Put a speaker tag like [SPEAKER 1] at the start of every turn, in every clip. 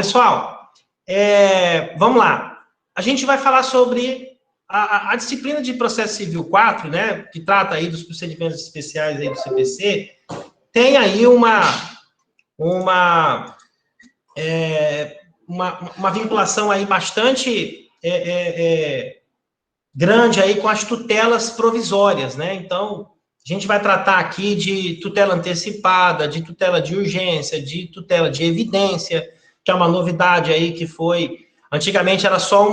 [SPEAKER 1] pessoal, vamos lá. A gente vai falar sobre a disciplina de processo civil 4, né, que trata aí dos procedimentos especiais aí do CPC, tem aí uma vinculação aí bastante grande aí com as tutelas provisórias, né? Então, a gente vai tratar aqui de tutela antecipada, de tutela de urgência, de tutela de evidência, que é uma novidade aí que foi... Antigamente era só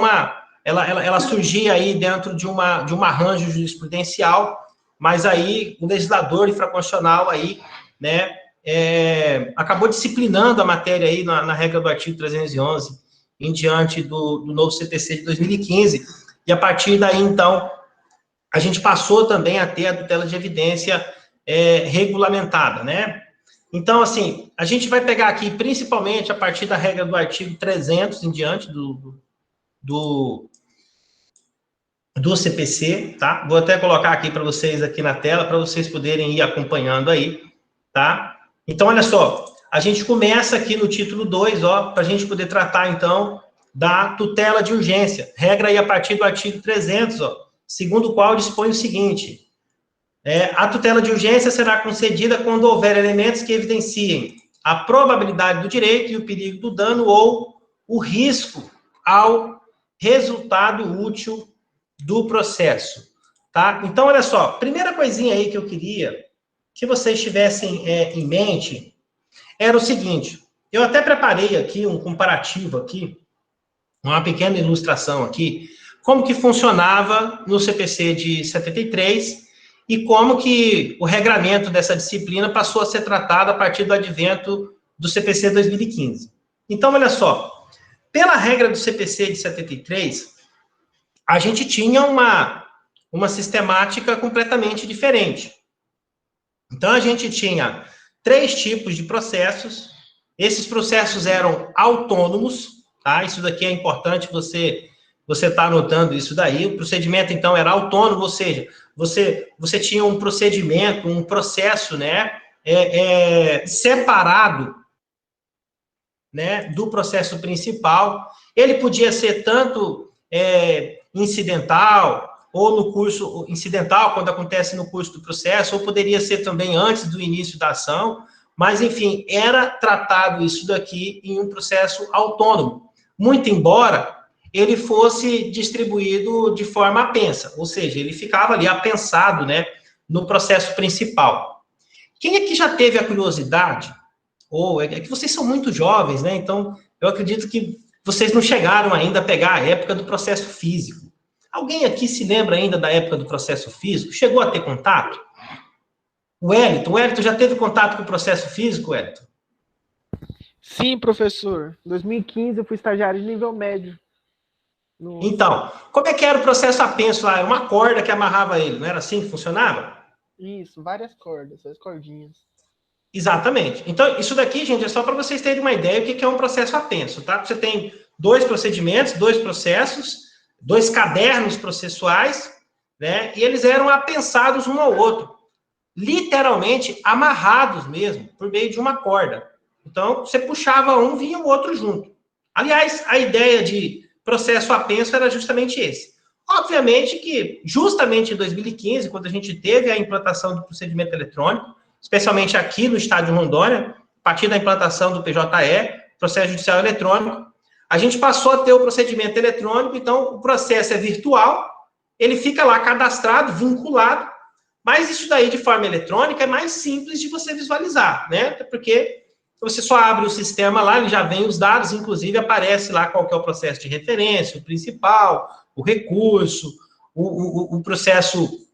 [SPEAKER 1] ela surgia aí dentro de um arranjo jurisprudencial, mas aí o legislador infraconstitucional aí, né, acabou disciplinando a matéria aí na regra do artigo 311, em diante do novo CPC de 2015, e a partir daí, então, a gente passou também a ter a tutela de evidência regulamentada, né? Então, assim, a gente vai pegar aqui, principalmente, a partir da regra do artigo 300 em diante do CPC, tá? Vou até colocar aqui para vocês aqui na tela, para vocês poderem ir acompanhando aí, tá? Então, olha só, a gente começa aqui no título 2, ó, para a gente poder tratar, então, da tutela de urgência. Regra aí a partir do artigo 300, ó, segundo o qual dispõe o seguinte: a tutela de urgência será concedida quando houver elementos que evidenciem a probabilidade do direito e o perigo do dano ou o risco ao resultado útil do processo, tá? Então, olha só, primeira coisinha aí que eu queria que vocês tivessem em mente era o seguinte: eu até preparei aqui um comparativo aqui, uma pequena ilustração aqui, como que funcionava no CPC de 73 e como que o regramento dessa disciplina passou a ser tratado a partir do advento do CPC 2015. Então, olha só, pela regra do CPC de 73, a gente tinha uma sistemática completamente diferente. Então, a gente tinha 3 tipos de processos. Esses processos eram autônomos, tá? Isso daqui é importante você tá anotando isso daí. O procedimento, então, era autônomo, ou seja, você tinha um procedimento, um processo, né, separado, né, do processo principal. Ele podia ser tanto incidental, ou no curso incidental, quando acontece no curso do processo, ou poderia ser também antes do início da ação, mas, enfim, era tratado isso daqui em um processo autônomo, muito embora ele fosse distribuído de forma apensa, ou seja, ele ficava ali apensado, né, no processo principal. Quem aqui já teve a curiosidade, ou é que vocês são muito jovens, né, então eu acredito que vocês não chegaram ainda a pegar a época do processo físico. Alguém aqui se lembra ainda da época do processo físico? Chegou a ter contato? O Wellington já teve contato com o processo físico, Wellington?
[SPEAKER 2] Sim, professor. Em 2015 eu fui estagiário de nível médio.
[SPEAKER 1] Então, como é que era o processo apenso lá? Era uma corda que amarrava ele, não era assim que funcionava?
[SPEAKER 2] Isso, várias cordas, as cordinhas.
[SPEAKER 1] Exatamente. Então, isso daqui, gente, é só para vocês terem uma ideia do que é um processo apenso, tá? Você tem 2 procedimentos, 2 processos, 2 cadernos processuais, né? E eles eram apensados um ao outro, literalmente amarrados mesmo, por meio de uma corda. Então, você puxava um, vinha o outro junto. Aliás, a ideia de processo apenso era justamente esse. Obviamente que, justamente em 2015, quando a gente teve a implantação do procedimento eletrônico, especialmente aqui no estado de Rondônia, a partir da implantação do PJE, Processo Judicial Eletrônico, a gente passou a ter o procedimento eletrônico, então o processo é virtual, ele fica lá cadastrado, vinculado, mas isso daí de forma eletrônica é mais simples de você visualizar, né? Porque você só abre o sistema lá, ele já vem os dados, inclusive aparece lá qual que é o processo de referência, o principal, o recurso, o processo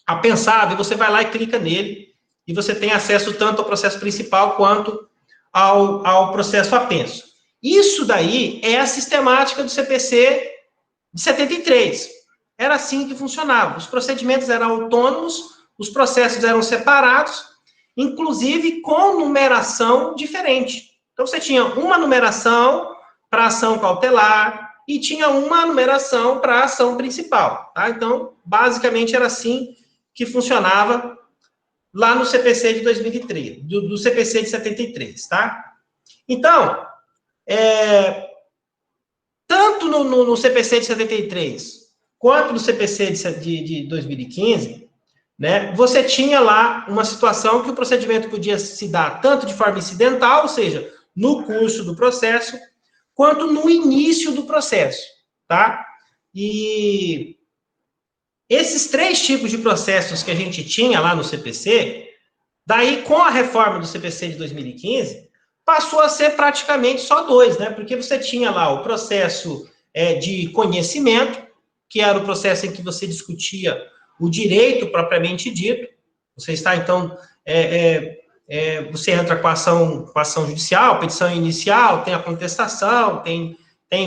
[SPEAKER 1] apensado, e você vai lá e clica nele, e você tem acesso tanto ao processo principal quanto ao processo apenso. Isso daí é a sistemática do CPC de 73. Era assim que funcionava. Os procedimentos eram autônomos, os processos eram separados, inclusive com numeração diferente. Então, você tinha uma numeração para ação cautelar e tinha uma numeração para a ação principal. Tá? Então, basicamente, era assim que funcionava lá no CPC de 2003, do CPC de 73, tá? Então, tanto no CPC de 73, quanto no CPC de 2015, né, você tinha lá uma situação que o procedimento podia se dar tanto de forma incidental, ou seja, no curso do processo, quanto no início do processo, tá? E esses 3 tipos de processos que a gente tinha lá no CPC, daí com a reforma do CPC de 2015, passou a ser praticamente só 2, né? Porque você tinha lá o processo de conhecimento, que era o processo em que você discutia o direito propriamente dito. Você está, então, você entra com a ação judicial, petição inicial, tem a contestação, tem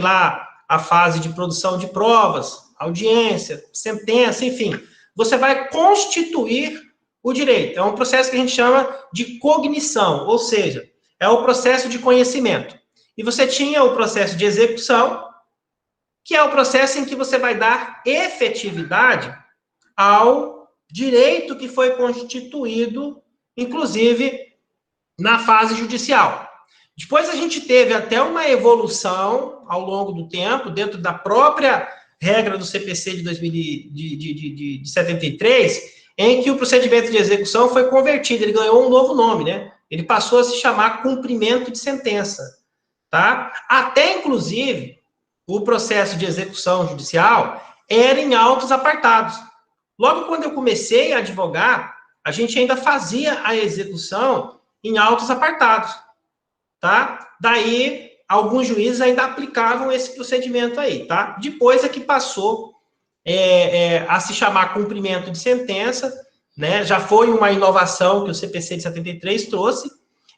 [SPEAKER 1] lá a fase de produção de provas, audiência, sentença, enfim. Você vai constituir o direito. É um processo que a gente chama de cognição, ou seja, é o processo de conhecimento. E você tinha o processo de execução, que é o processo em que você vai dar efetividade ao direito que foi constituído, inclusive, na fase judicial. Depois a gente teve até uma evolução ao longo do tempo, dentro da própria regra do CPC de 73, em que o procedimento de execução foi convertido, ele ganhou um novo nome, né? Ele passou a se chamar cumprimento de sentença, tá? Até, inclusive, o processo de execução judicial era em autos apartados. Logo quando eu comecei a advogar, a gente ainda fazia a execução em autos apartados, tá? Daí, alguns juízes ainda aplicavam esse procedimento aí, tá? Depois é que passou a se chamar cumprimento de sentença, né? Já foi uma inovação que o CPC de 73 trouxe,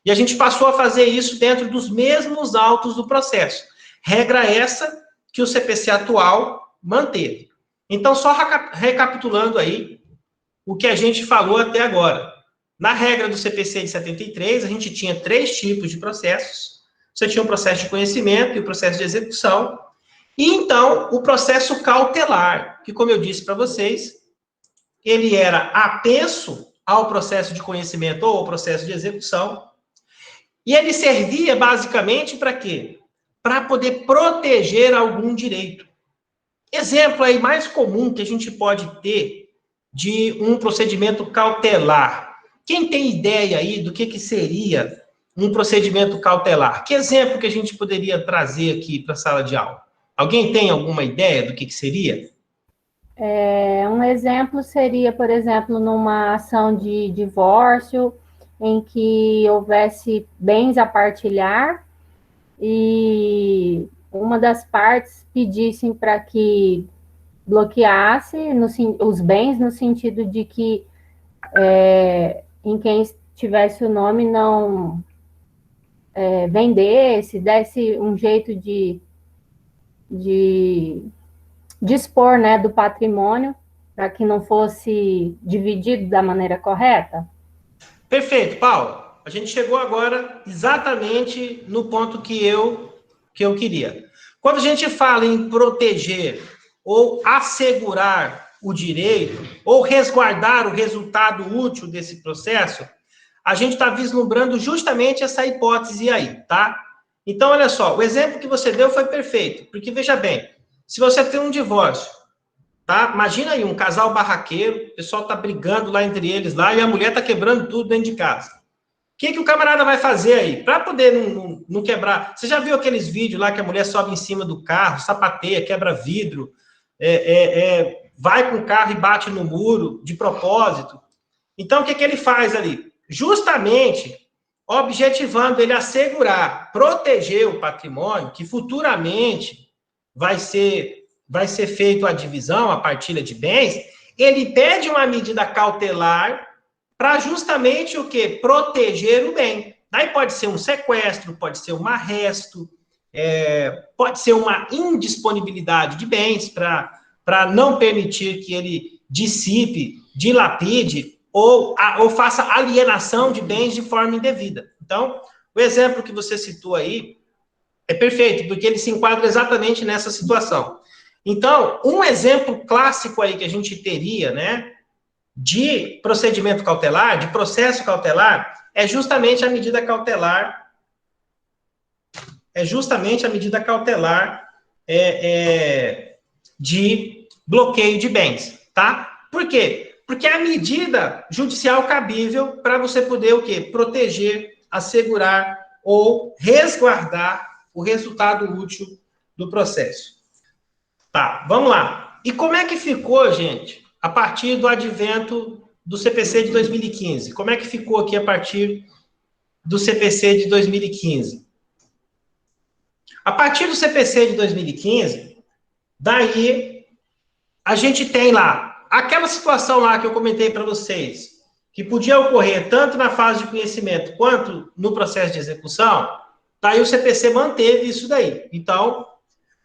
[SPEAKER 1] e a gente passou a fazer isso dentro dos mesmos autos do processo. Regra essa que o CPC atual manteve. Então, só recapitulando aí o que a gente falou até agora. Na regra do CPC de 73, a gente tinha 3 tipos de processos. Você tinha o processo de conhecimento e o processo de execução. E, então, o processo cautelar, que, como eu disse para vocês, ele era apenso ao processo de conhecimento ou ao processo de execução. E ele servia, basicamente, para quê? Para poder proteger algum direito. Exemplo aí mais comum que a gente pode ter de um procedimento cautelar. Quem tem ideia aí do que seria um procedimento cautelar? Que exemplo que a gente poderia trazer aqui para a sala de aula? Alguém tem alguma ideia do que seria?
[SPEAKER 3] Um exemplo seria, por exemplo, numa ação de divórcio, em que houvesse bens a partilhar e uma das partes pedissem para que bloqueasse os bens, no sentido de que em quem tivesse o nome não vendesse, desse um jeito de dispor, né, do patrimônio, para que não fosse dividido da maneira correta.
[SPEAKER 1] Perfeito, Paulo. A gente chegou agora exatamente no ponto que eu queria. Quando a gente fala em proteger ou assegurar o direito, ou resguardar o resultado útil desse processo, a gente está vislumbrando justamente essa hipótese aí, tá? Então, olha só, o exemplo que você deu foi perfeito, porque, veja bem, se você tem um divórcio, tá? Imagina aí, um casal barraqueiro, o pessoal tá brigando lá entre eles, lá, e a mulher tá quebrando tudo dentro de casa. O que o camarada vai fazer aí? Para poder não quebrar... Você já viu aqueles vídeos lá que a mulher sobe em cima do carro, sapateia, quebra vidro, vai com o carro e bate no muro, de propósito? Então, o que ele faz ali? Justamente objetivando ele assegurar, proteger o patrimônio, que futuramente vai ser feito a divisão, a partilha de bens, ele pede uma medida cautelar para justamente o quê? Proteger o bem. Daí pode ser um sequestro, pode ser um arresto, pode ser uma indisponibilidade de bens para não permitir que ele dissipe, dilapide ou faça alienação de bens de forma indevida. Então, o exemplo que você citou aí é perfeito, porque ele se enquadra exatamente nessa situação. Então, um exemplo clássico aí que a gente teria, né, de procedimento cautelar, de processo cautelar, é justamente a medida cautelar é justamente a medida cautelar de bloqueio de bens, tá? Por quê? Porque é a medida judicial cabível para você poder o quê? Proteger, assegurar ou resguardar o resultado útil do processo. Tá, vamos lá. E como é que ficou, gente, a partir do advento do CPC de 2015? Como é que ficou aqui a partir do CPC de 2015? A partir do CPC de 2015, daí a gente tem lá aquela situação lá que eu comentei para vocês, que podia ocorrer tanto na fase de conhecimento quanto no processo de execução, daí o CPC manteve isso daí. Então,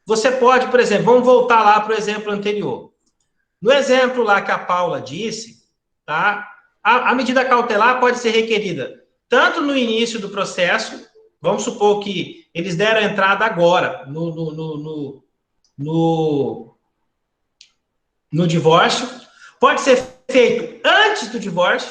[SPEAKER 1] você pode, por exemplo, vamos voltar lá para o exemplo anterior. No exemplo lá que a Paula disse, tá? A medida cautelar pode ser requerida tanto no início do processo, vamos supor que eles deram entrada agora no divórcio, pode ser feito antes do divórcio,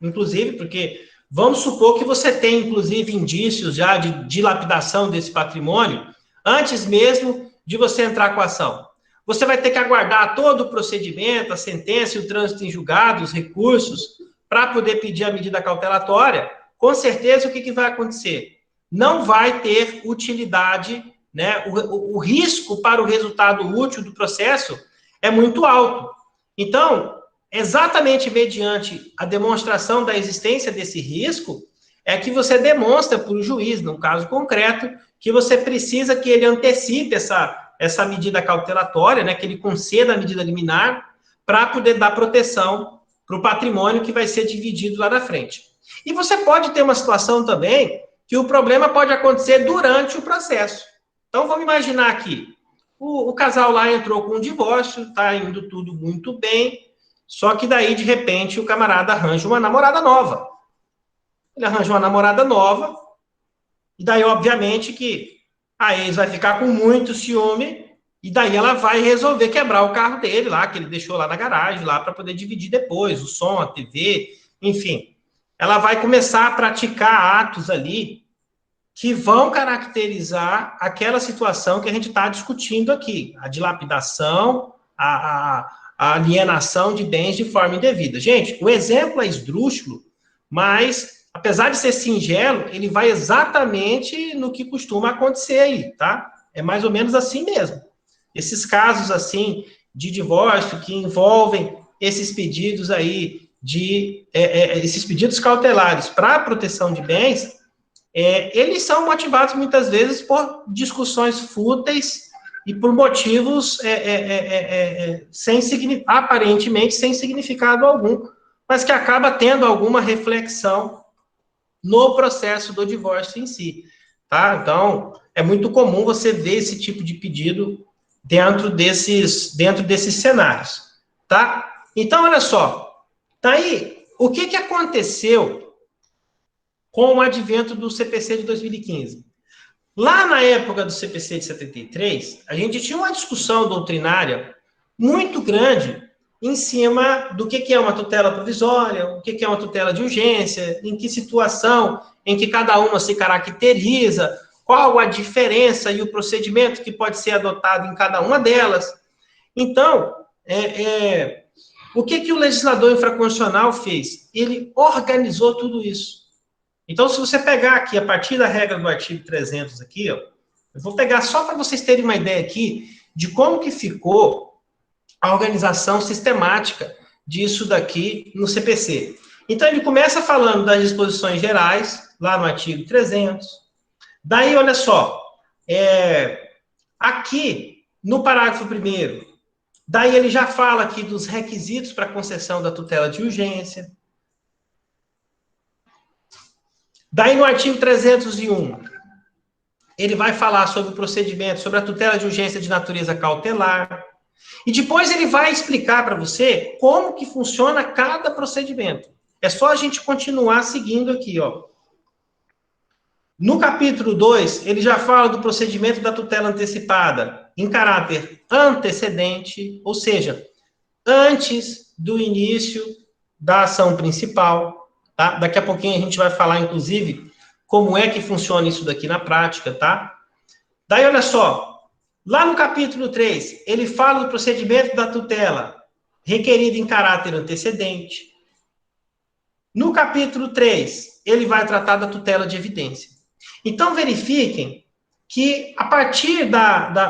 [SPEAKER 1] inclusive, porque vamos supor que você tem, inclusive, indícios já de dilapidação desse patrimônio, antes mesmo de você entrar com a ação. Você vai ter que aguardar todo o procedimento, a sentença e o trânsito em julgado, os recursos, para poder pedir a medida cautelatória. Com certeza, o que vai acontecer? Não vai ter utilidade, né? O risco para o resultado útil do processo é muito alto. Então, exatamente mediante a demonstração da existência desse risco, é que você demonstra para o juiz, num caso concreto, que você precisa que ele antecipe essa medida cautelatória, né, que ele conceda a medida liminar, para poder dar proteção para o patrimônio que vai ser dividido lá na frente. E você pode ter uma situação também que o problema pode acontecer durante o processo. Então, vamos imaginar aqui, o casal lá entrou com um divórcio, está indo tudo muito bem, só que daí, de repente, o camarada arranja uma namorada nova. Ele arranja uma namorada nova, e daí, obviamente, que a ex vai ficar com muito ciúme, e daí ela vai resolver quebrar o carro dele lá, que ele deixou lá na garagem, lá para poder dividir depois, o som, a TV, enfim. Ela vai começar a praticar atos ali que vão caracterizar aquela situação que a gente está discutindo aqui, a dilapidação, a alienação de bens de forma indevida. Gente, o exemplo é esdrúxulo, mas, apesar de ser singelo, ele vai exatamente no que costuma acontecer aí, tá? É mais ou menos assim mesmo. Esses casos, assim, de divórcio que envolvem esses pedidos aí, esses pedidos cautelares para a proteção de bens, eles são motivados, muitas vezes, por discussões fúteis e por motivos aparentemente sem significado algum, mas que acaba tendo alguma reflexão no processo do divórcio em si, tá? Então, é muito comum você ver esse tipo de pedido dentro desses cenários, tá? Então, olha só, tá aí, o que aconteceu com o advento do CPC de 2015? Lá na época do CPC de 73, a gente tinha uma discussão doutrinária muito grande em cima do que é uma tutela provisória, o que é uma tutela de urgência, em que situação, em que cada uma se caracteriza, qual a diferença e o procedimento que pode ser adotado em cada uma delas. Então, o que o legislador infraconstitucional fez? Ele organizou tudo isso. Então, se você pegar aqui, a partir da regra do artigo 300 aqui, ó, eu vou pegar só para vocês terem uma ideia aqui de como que ficou a organização sistemática disso daqui no CPC. Então, ele começa falando das disposições gerais, lá no artigo 300. Daí, olha só, aqui, no parágrafo 1º, daí ele já fala aqui dos requisitos para concessão da tutela de urgência. Daí, no artigo 301, ele vai falar sobre o procedimento, sobre a tutela de urgência de natureza cautelar. E depois ele vai explicar para você como que funciona cada procedimento. É só a gente continuar seguindo aqui, ó. No capítulo 2, ele já fala do procedimento da tutela antecipada em caráter antecedente, ou seja, antes do início da ação principal. Tá? Daqui a pouquinho a gente vai falar, inclusive, como é que funciona isso daqui na prática, tá? Daí, olha só, lá no capítulo 3, ele fala do procedimento da tutela requerida em caráter antecedente. No capítulo 3, ele vai tratar da tutela de evidência. Então, verifiquem que, a partir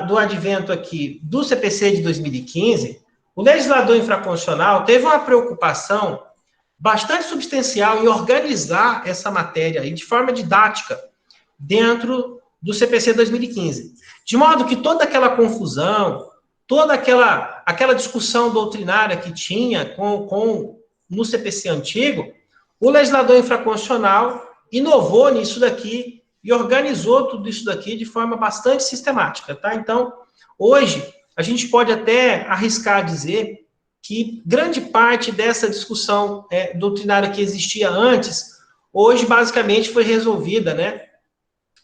[SPEAKER 1] do advento aqui do CPC de 2015, o legislador infraconstitucional teve uma preocupação bastante substancial em organizar essa matéria aí de forma didática dentro do CPC 2015. De modo que toda aquela confusão, toda aquela discussão doutrinária que tinha no CPC antigo, o legislador infraconstitucional inovou nisso daqui e organizou tudo isso daqui de forma bastante sistemática, tá? Então, hoje, a gente pode até arriscar dizer que grande parte dessa discussão doutrinária que existia antes, hoje, basicamente, foi resolvida, né,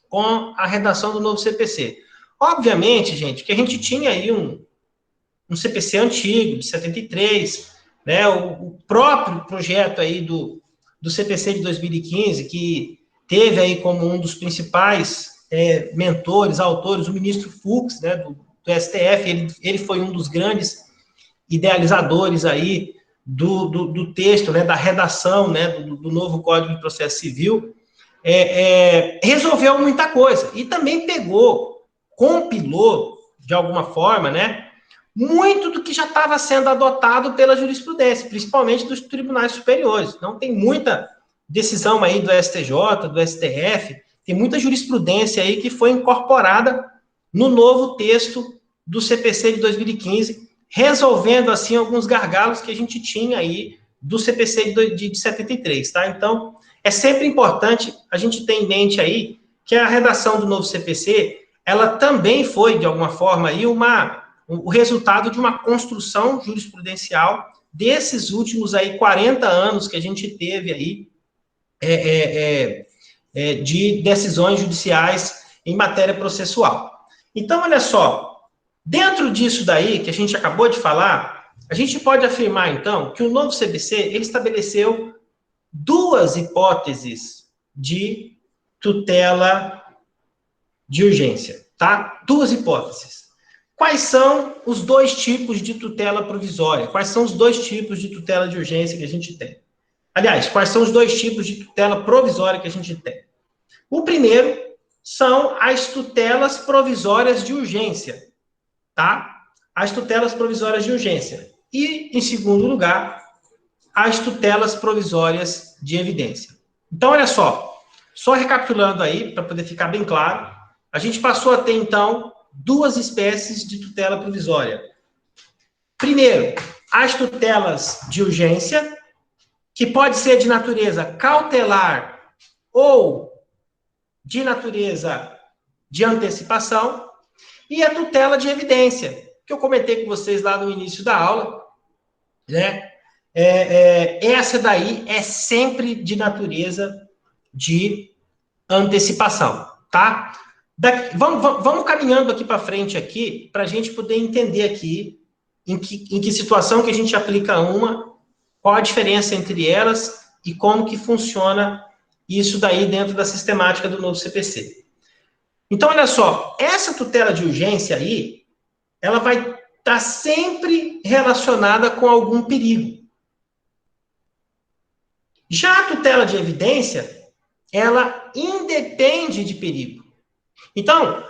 [SPEAKER 1] com a redação do novo CPC. Obviamente, gente, que a gente tinha aí um CPC antigo, de 73, né, o próprio projeto aí do CPC de 2015, que teve aí como um dos principais mentores, autores, o ministro Fux, né, do STF, ele foi um dos grandes idealizadores aí do texto, né, da redação, né, do novo Código de Processo Civil, resolveu muita coisa. E também compilou, de alguma forma, né, muito do que já estava sendo adotado pela jurisprudência, principalmente dos tribunais superiores. Não tem muita decisão aí do STJ, do STF, tem muita jurisprudência aí que foi incorporada no novo texto do CPC de 2015, resolvendo, assim, alguns gargalos que a gente tinha aí do CPC de 73, tá? Então, é sempre importante a gente ter em mente aí que a redação do novo CPC, ela também foi, de alguma forma, aí o resultado de uma construção jurisprudencial desses últimos aí 40 anos que a gente teve aí de decisões judiciais em matéria processual. Então, olha só, dentro disso daí, que a gente acabou de falar, a gente pode afirmar, então, que o novo CPC, ele estabeleceu duas hipóteses de tutela de urgência, tá? Duas hipóteses. Quais são os dois tipos de tutela provisória? Quais são os dois tipos de tutela de urgência que a gente tem? Aliás, quais são os dois tipos de tutela provisória que a gente tem? O primeiro são as tutelas provisórias de urgência, tá? As tutelas provisórias de urgência. E, em segundo lugar, as tutelas provisórias de evidência. Então, olha só recapitulando aí, para poder ficar bem claro, a gente passou a ter, então, duas espécies de tutela provisória. Primeiro, as tutelas de urgência, que pode ser de natureza cautelar ou de natureza de antecipação, e a tutela de evidência, que eu comentei com vocês lá no início da aula, né? Essa daí é sempre de natureza de antecipação, tá? Vamos caminhando aqui para frente aqui, para a gente poder entender aqui em que situação que a gente aplica uma, qual a diferença entre elas e como que funciona isso daí dentro da sistemática do novo CPC. Então, olha só, essa tutela de urgência aí, ela vai estar sempre relacionada com algum perigo. Já a tutela de evidência, ela independe de perigo. Então,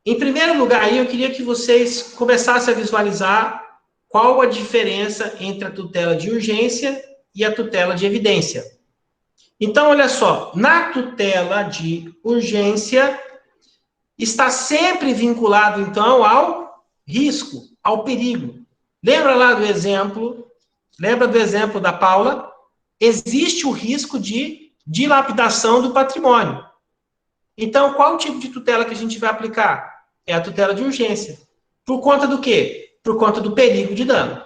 [SPEAKER 1] em primeiro lugar, aí, eu queria que vocês começassem a visualizar qual a diferença entre a tutela de urgência e a tutela de evidência. Então, olha só, na tutela de urgência, está sempre vinculado, então, ao risco, ao perigo. Lembra lá do exemplo? Lembra do exemplo da Paula? Existe o risco de dilapidação do patrimônio. Então, qual o tipo de tutela que a gente vai aplicar? É a tutela de urgência. Por conta do quê? Por conta do perigo de dano.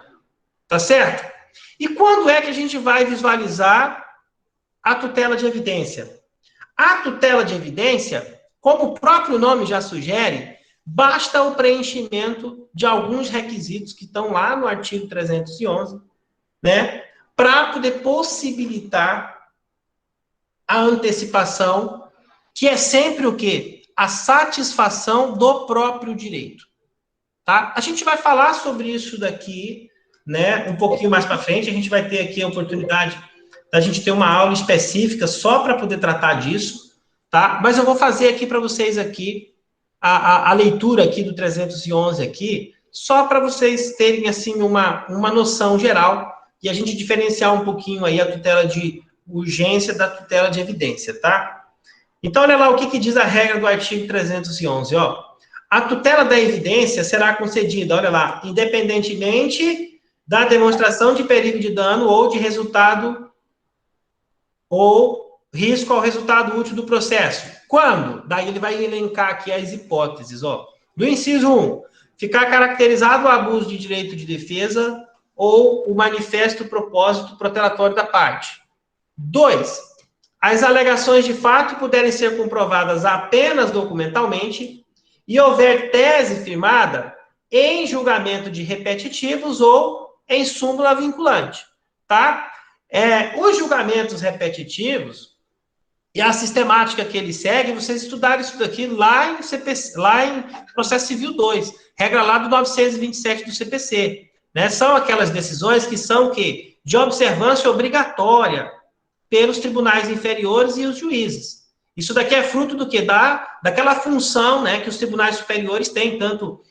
[SPEAKER 1] Tá certo? E quando é que a gente vai visualizar a tutela de evidência? A tutela de evidência, como o próprio nome já sugere, basta o preenchimento de alguns requisitos que estão lá no artigo 311, né, para poder possibilitar a antecipação que é sempre o quê? A satisfação do próprio direito. Tá? A gente vai falar sobre isso daqui, né, um pouquinho mais para frente. A gente vai ter aqui a oportunidade da gente ter uma aula específica só para poder tratar disso, tá? Mas eu vou fazer aqui para vocês aqui a leitura aqui do 311 aqui, só para vocês terem, assim, uma noção geral e a gente diferenciar um pouquinho aí a tutela de urgência da tutela de evidência, tá? Então, olha lá o que diz a regra do artigo 311, ó. A tutela da evidência será concedida, olha lá, independentemente da demonstração de perigo de dano ou de resultado ou risco ao resultado útil do processo. Quando? Daí ele vai elencar aqui as hipóteses, ó. Do inciso 1, ficar caracterizado o abuso de direito de defesa ou o manifesto propósito protelatório da parte. 2, as alegações de fato puderem ser comprovadas apenas documentalmente e houver tese firmada em julgamento de repetitivos ou em súmula vinculante, tá? Os julgamentos repetitivos e a sistemática que ele segue, vocês estudaram isso daqui lá em CPC, lá em Processo Civil 2, regra lá do 927 do CPC, né? São aquelas decisões que são que de observância obrigatória pelos tribunais inferiores e os juízes. Isso daqui é fruto do quê? Daquela função, né, que os tribunais superiores têm, tanto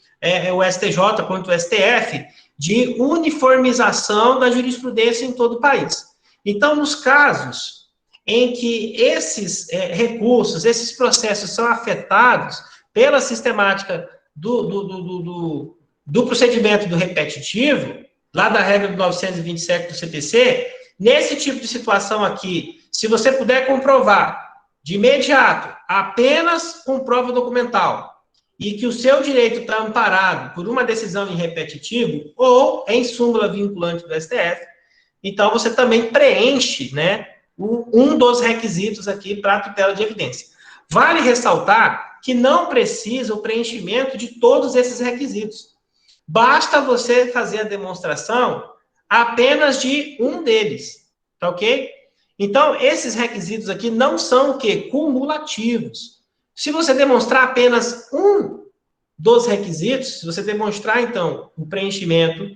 [SPEAKER 1] o STJ quanto o STF, de uniformização da jurisprudência em todo o país. Então, nos casos em que esses recursos, esses processos são afetados pela sistemática do procedimento do repetitivo, lá da regra do 927 do CPC, nesse tipo de situação aqui, se você puder comprovar de imediato, apenas com prova documental, e que o seu direito está amparado por uma decisão em repetitivo ou em súmula vinculante do STF, então você também preenche, né, um dos requisitos aqui para a tutela de evidência. Vale ressaltar que não precisa o preenchimento de todos esses requisitos. Basta você fazer a demonstração apenas de um deles, tá ok? Então, esses requisitos aqui não são o quê? Cumulativos. Se você demonstrar apenas um dos requisitos, se você demonstrar, então, o preenchimento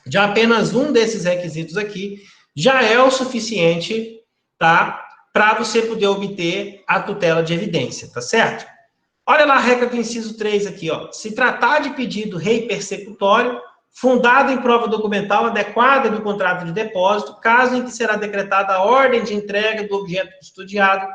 [SPEAKER 1] de apenas um desses requisitos aqui, já é o suficiente, tá? Para você poder obter a tutela de evidência, tá certo? Olha lá a regra do inciso 3 aqui, ó. Se tratar de pedido rei persecutório, fundado em prova documental adequada do contrato de depósito, caso em que será decretada a ordem de entrega do objeto custodiado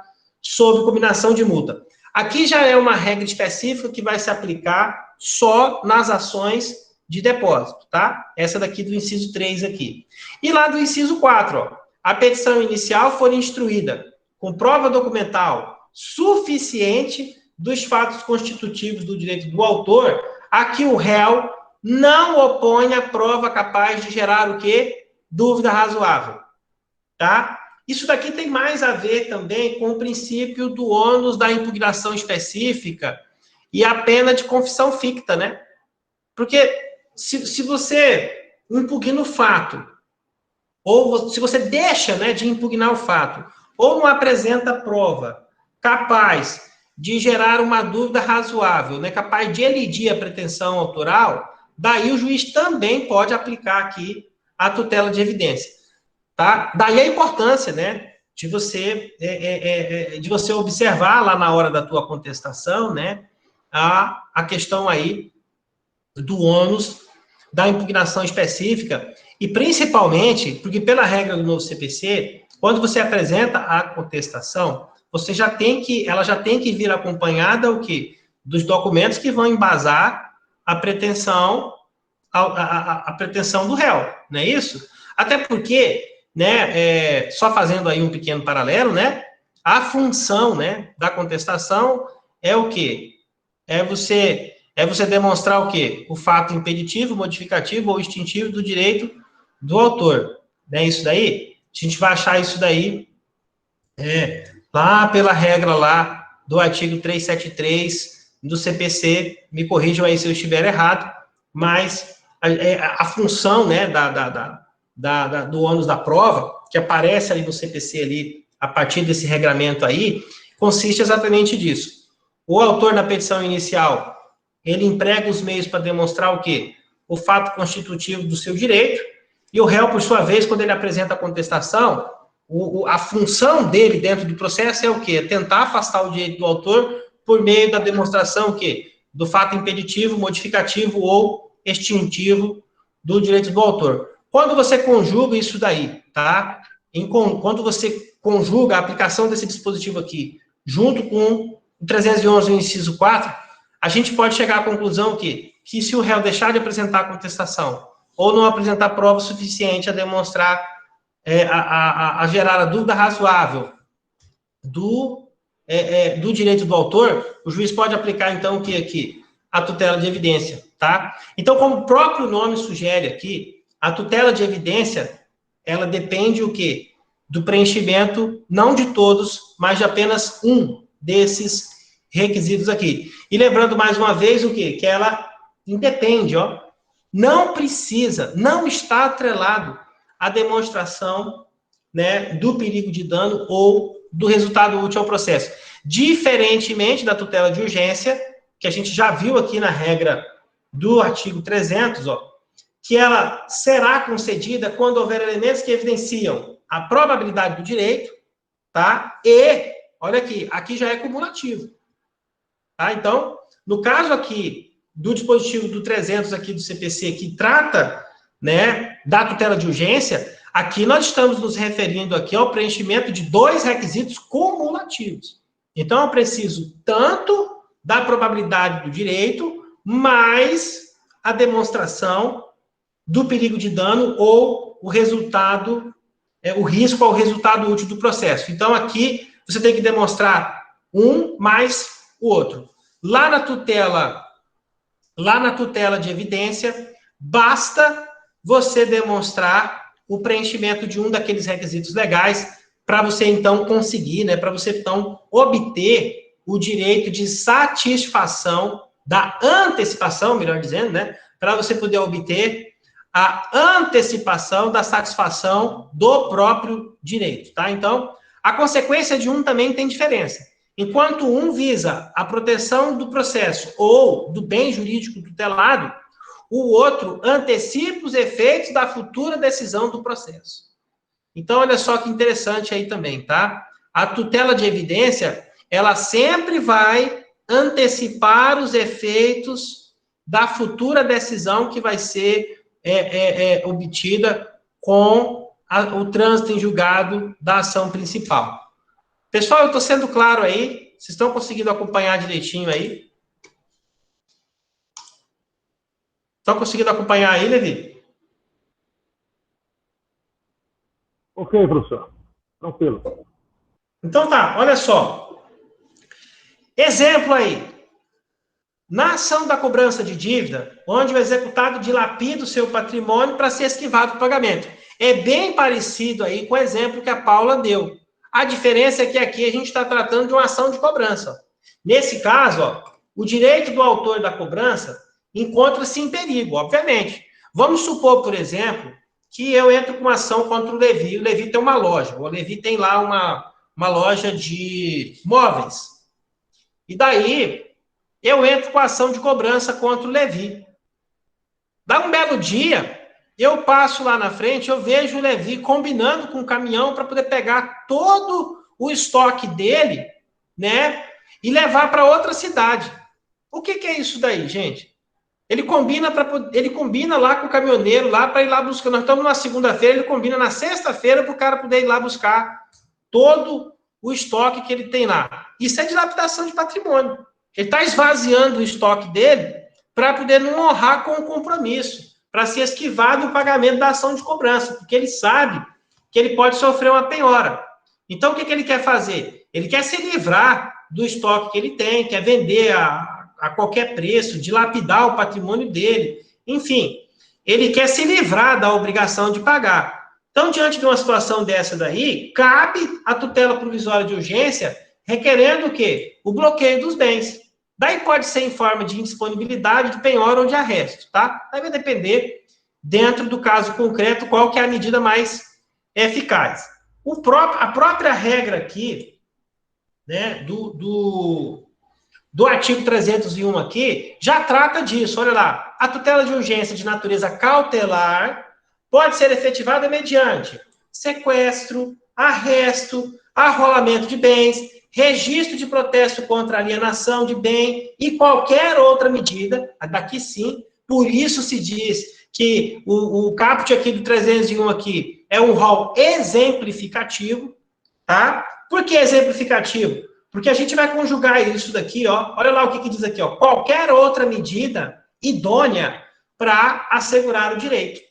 [SPEAKER 1] sob combinação de multa. Aqui já é uma regra específica que vai se aplicar só nas ações de depósito, tá? Essa daqui do inciso 3 aqui. E lá do inciso 4, ó. A petição inicial for instruída com prova documental suficiente dos fatos constitutivos do direito do autor, a que o réu não opõe a prova capaz de gerar o quê? Dúvida razoável, tá? Isso daqui tem mais a ver também com o princípio do ônus da impugnação específica e a pena de confissão ficta, né? Porque se você impugna o fato, ou se você deixa, né, de impugnar o fato, ou não apresenta prova capaz de gerar uma dúvida razoável, né, capaz de elidir a pretensão autoral, daí o juiz também pode aplicar aqui a tutela de evidência, tá? Daí a importância, né, de você observar lá na hora da tua contestação, né, a questão aí do ônus da impugnação específica e principalmente, porque pela regra do novo CPC, quando você apresenta a contestação, ela já tem que vir acompanhada o quê? Dos documentos que vão embasar a pretensão, a pretensão do réu, não é isso? Até porque, né, só fazendo aí um pequeno paralelo, né, a função, né, da contestação é o quê? É você demonstrar o quê? O fato impeditivo, modificativo ou extintivo do direito do autor. Não é isso daí? A gente vai achar isso daí lá pela regra lá do artigo 373 do CPC, me corrijam aí se eu estiver errado, mas a função, né, do ônus da prova, que aparece ali no CPC ali, a partir desse regramento aí, consiste exatamente disso. O autor na petição inicial, ele emprega os meios para demonstrar o quê? O fato constitutivo do seu direito, e o réu, por sua vez, quando ele apresenta a contestação, a função dele dentro do processo é o quê? Tentar afastar o direito do autor por meio da demonstração o quê? Do fato impeditivo, modificativo ou extintivo do direito do autor. Quando você conjuga isso daí, tá? Quando você conjuga a aplicação desse dispositivo aqui, junto com o 311, o inciso 4, a gente pode chegar à conclusão que se o réu deixar de apresentar a contestação ou não apresentar prova suficiente a demonstrar, a gerar a dúvida razoável do direito do autor, o juiz pode aplicar, então, o que aqui? A tutela de evidência, tá? Então, como o próprio nome sugere aqui, a tutela de evidência, ela depende o quê? Do preenchimento, não de todos, mas de apenas um desses requisitos aqui. E lembrando mais uma vez o quê? Que ela independe, ó. Não precisa, não está atrelado à demonstração, né, do perigo de dano ou do resultado útil ao processo. Diferentemente da tutela de urgência, que a gente já viu aqui na regra do artigo 300, ó, que ela será concedida quando houver elementos que evidenciam a probabilidade do direito, tá? E, olha aqui já é cumulativo, tá? Então, no caso aqui do dispositivo do 300 aqui do CPC, que trata, né, da tutela de urgência, aqui nós estamos nos referindo aqui ao preenchimento de dois requisitos cumulativos. Então, eu preciso tanto da probabilidade do direito, mais a demonstração do perigo de dano ou o resultado, o risco ao resultado útil do processo. Então, aqui, você tem que demonstrar um mais o outro. Lá na tutela de evidência, basta você demonstrar o preenchimento de um daqueles requisitos legais para você, então, conseguir, né, para você, então, obter o direito de satisfação da antecipação, melhor dizendo, né, para você poder obter a antecipação da satisfação do próprio direito, tá? Então, a consequência de um também tem diferença. Enquanto um visa a proteção do processo ou do bem jurídico tutelado, o outro antecipa os efeitos da futura decisão do processo. Então, olha só que interessante aí também, tá? A tutela de evidência, ela sempre vai antecipar os efeitos da futura decisão que vai ser obtida com o trânsito em julgado da ação principal. Pessoal, eu estou sendo claro aí? Vocês estão conseguindo acompanhar direitinho aí? Estão conseguindo acompanhar aí, Levi?
[SPEAKER 4] Ok, professor. Tranquilo.
[SPEAKER 1] Então tá, olha só. Exemplo aí. Na ação da cobrança de dívida, onde o executado dilapida o seu patrimônio para ser esquivado do pagamento. É bem parecido aí com o exemplo que a Paula deu. A diferença é que aqui a gente está tratando de uma ação de cobrança. Nesse caso, ó, o direito do autor da cobrança encontra-se em perigo, obviamente. Vamos supor, por exemplo, que eu entro com uma ação contra o Levi. O Levi tem uma loja. O Levi tem lá uma loja de móveis. E daí, eu entro com a ação de cobrança contra o Levi. Dá um belo dia, eu passo lá na frente, eu vejo o Levi combinando com o caminhão para poder pegar todo o estoque dele, né, e levar para outra cidade. O que é isso daí, gente? Ele combina lá com o caminhoneiro lá para ir lá buscar. Nós estamos na segunda-feira, ele combina na sexta-feira para o cara poder ir lá buscar todo o estoque que ele tem lá. Isso é dilapidação de patrimônio. Ele está esvaziando o estoque dele para poder não honrar com o compromisso, para se esquivar do pagamento da ação de cobrança, porque ele sabe que ele pode sofrer uma penhora. Então, o que ele quer fazer? Ele quer se livrar do estoque que ele tem, quer vender a qualquer preço, dilapidar o patrimônio dele. Enfim, ele quer se livrar da obrigação de pagar. Então, diante de uma situação dessa daí, cabe a tutela provisória de urgência requerendo o quê? O bloqueio dos bens. Daí pode ser em forma de indisponibilidade, de penhora ou de arresto, tá? Aí vai depender, dentro do caso concreto, qual que é a medida mais eficaz. A própria regra aqui né, do artigo 301 aqui, já trata disso. Olha lá, a tutela de urgência de natureza cautelar pode ser efetivada mediante sequestro, arresto, arrolamento de bens, registro de protesto contra alienação de bem e qualquer outra medida, daqui sim, por isso se diz que o caput aqui do 301 aqui é um rol exemplificativo, tá? Por que exemplificativo? Porque a gente vai conjugar isso daqui, ó. Olha lá o que diz aqui, ó. Qualquer outra medida idônea para assegurar o direito.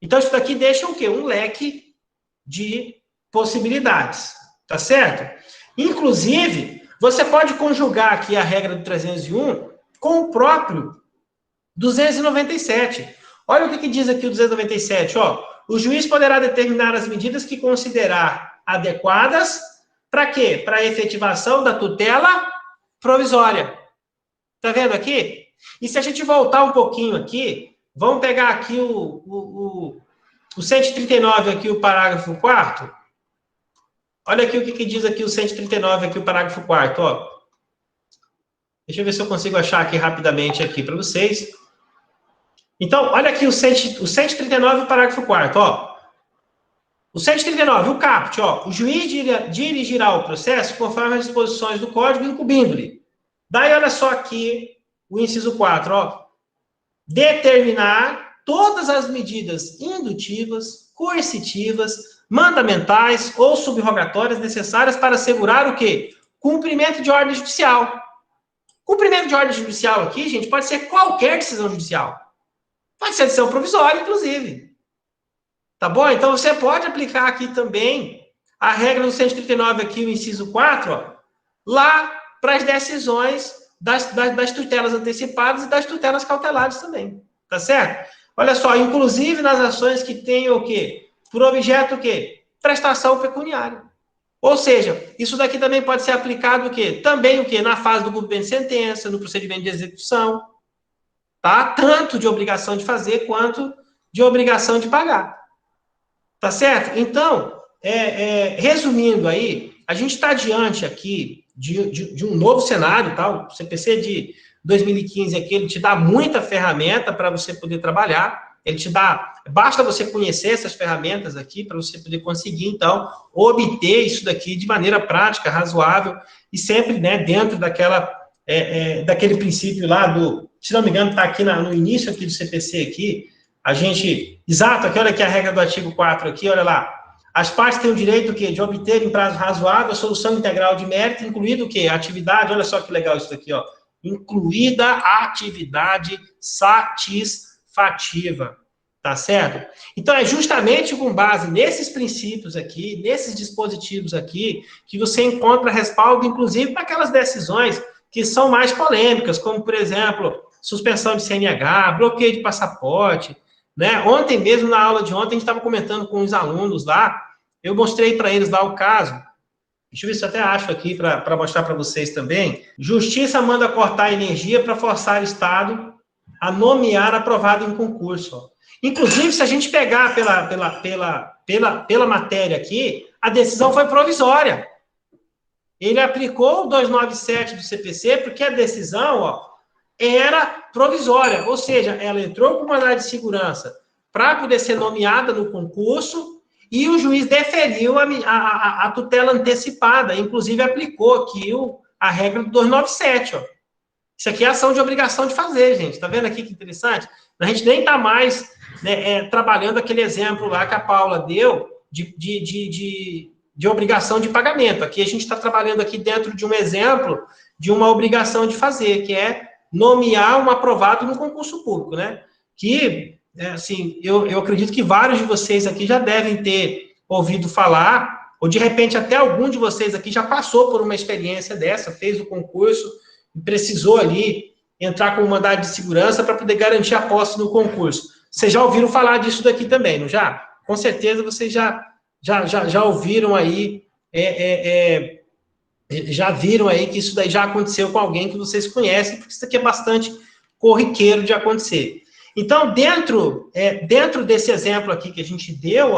[SPEAKER 1] Então, isso daqui deixa o quê? Um leque de possibilidades, tá certo? Inclusive, você pode conjugar aqui a regra do 301 com o próprio 297. Olha o que diz aqui o 297, ó. O juiz poderá determinar as medidas que considerar adequadas para quê? Para a efetivação da tutela provisória. Tá vendo aqui? E se a gente voltar um pouquinho aqui, vamos pegar aqui o 139 aqui, o parágrafo 4º. Olha aqui o que diz aqui o 139 aqui, o parágrafo 4º, ó. Deixa eu ver se eu consigo achar aqui rapidamente aqui para vocês. Então, olha aqui o 139, parágrafo 4º, ó. O 139, o caput, ó. O juiz dirigirá o processo conforme as disposições do Código, incumbindo-lhe. Daí, olha só aqui o inciso 4, ó. Determinar todas as medidas indutivas, coercitivas, mandamentais ou subrogatórias necessárias para assegurar o quê? Cumprimento de ordem judicial. Cumprimento de ordem judicial aqui, gente, pode ser qualquer decisão judicial. Pode ser decisão provisória, inclusive. Tá bom? Então, você pode aplicar aqui também a regra do 139 aqui, o inciso 4, ó, lá para as decisões das tutelas antecipadas e das tutelas cautelares também. Tá certo? Olha só, inclusive nas ações que tenham o quê? Por objeto o quê? Prestação pecuniária. Ou seja, isso daqui também pode ser aplicado o quê? Também o quê? Na fase do cumprimento de sentença, no procedimento de execução, tá? Tanto de obrigação de fazer quanto de obrigação de pagar. Tá certo? Então, resumindo aí, a gente está diante aqui de um novo cenário, tá? O CPC de 2015 aqui, ele te dá muita ferramenta para você poder trabalhar. Ele te dá, basta você conhecer essas ferramentas aqui para você poder conseguir, então, obter isso daqui de maneira prática, razoável, e sempre, né, dentro daquele princípio lá se não me engano, está aqui no início aqui do CPC aqui, exato, aqui, olha aqui a regra do artigo 4 aqui, olha lá, as partes têm o direito, o quê? De obter em prazo razoável a solução integral de mérito, incluído o quê? A atividade, olha só que legal isso daqui, ó, incluída a atividade satisfativa, tá certo? Então, é justamente com base nesses princípios aqui, nesses dispositivos aqui, que você encontra respaldo, inclusive, para aquelas decisões que são mais polêmicas, como, por exemplo, suspensão de CNH, bloqueio de passaporte, né? Ontem mesmo, na aula de ontem, a gente estava comentando com os alunos lá, eu mostrei para eles lá o caso. Deixa eu ver se eu até acho aqui para mostrar para vocês também. Justiça manda cortar a energia para forçar o Estado a nomear aprovado em concurso. Ó. Inclusive, se a gente pegar pela matéria aqui, a decisão foi provisória. Ele aplicou o 297 do CPC porque a decisão, ó, era provisória, ou seja, ela entrou com mandado de segurança para poder ser nomeada no concurso e o juiz deferiu a tutela antecipada, inclusive aplicou aqui a regra do 297, ó. Isso aqui é ação de obrigação de fazer, gente. Tá vendo aqui que interessante? A gente nem tá mais, né, trabalhando aquele exemplo lá que a Paula deu de obrigação de pagamento. Aqui a gente está trabalhando aqui dentro de um exemplo de uma obrigação de fazer, que é nomear um aprovado no concurso público, né? Que, assim, eu acredito que vários de vocês aqui já devem ter ouvido falar, ou de repente até algum de vocês aqui já passou por uma experiência dessa, fez o concurso e precisou ali entrar com um mandado de segurança para poder garantir a posse no concurso. Vocês já ouviram falar disso daqui também, não já? Com certeza vocês já ouviram aí, já viram aí que isso daí já aconteceu com alguém que vocês conhecem, porque isso aqui é bastante corriqueiro de acontecer. Então, dentro desse exemplo aqui que a gente deu,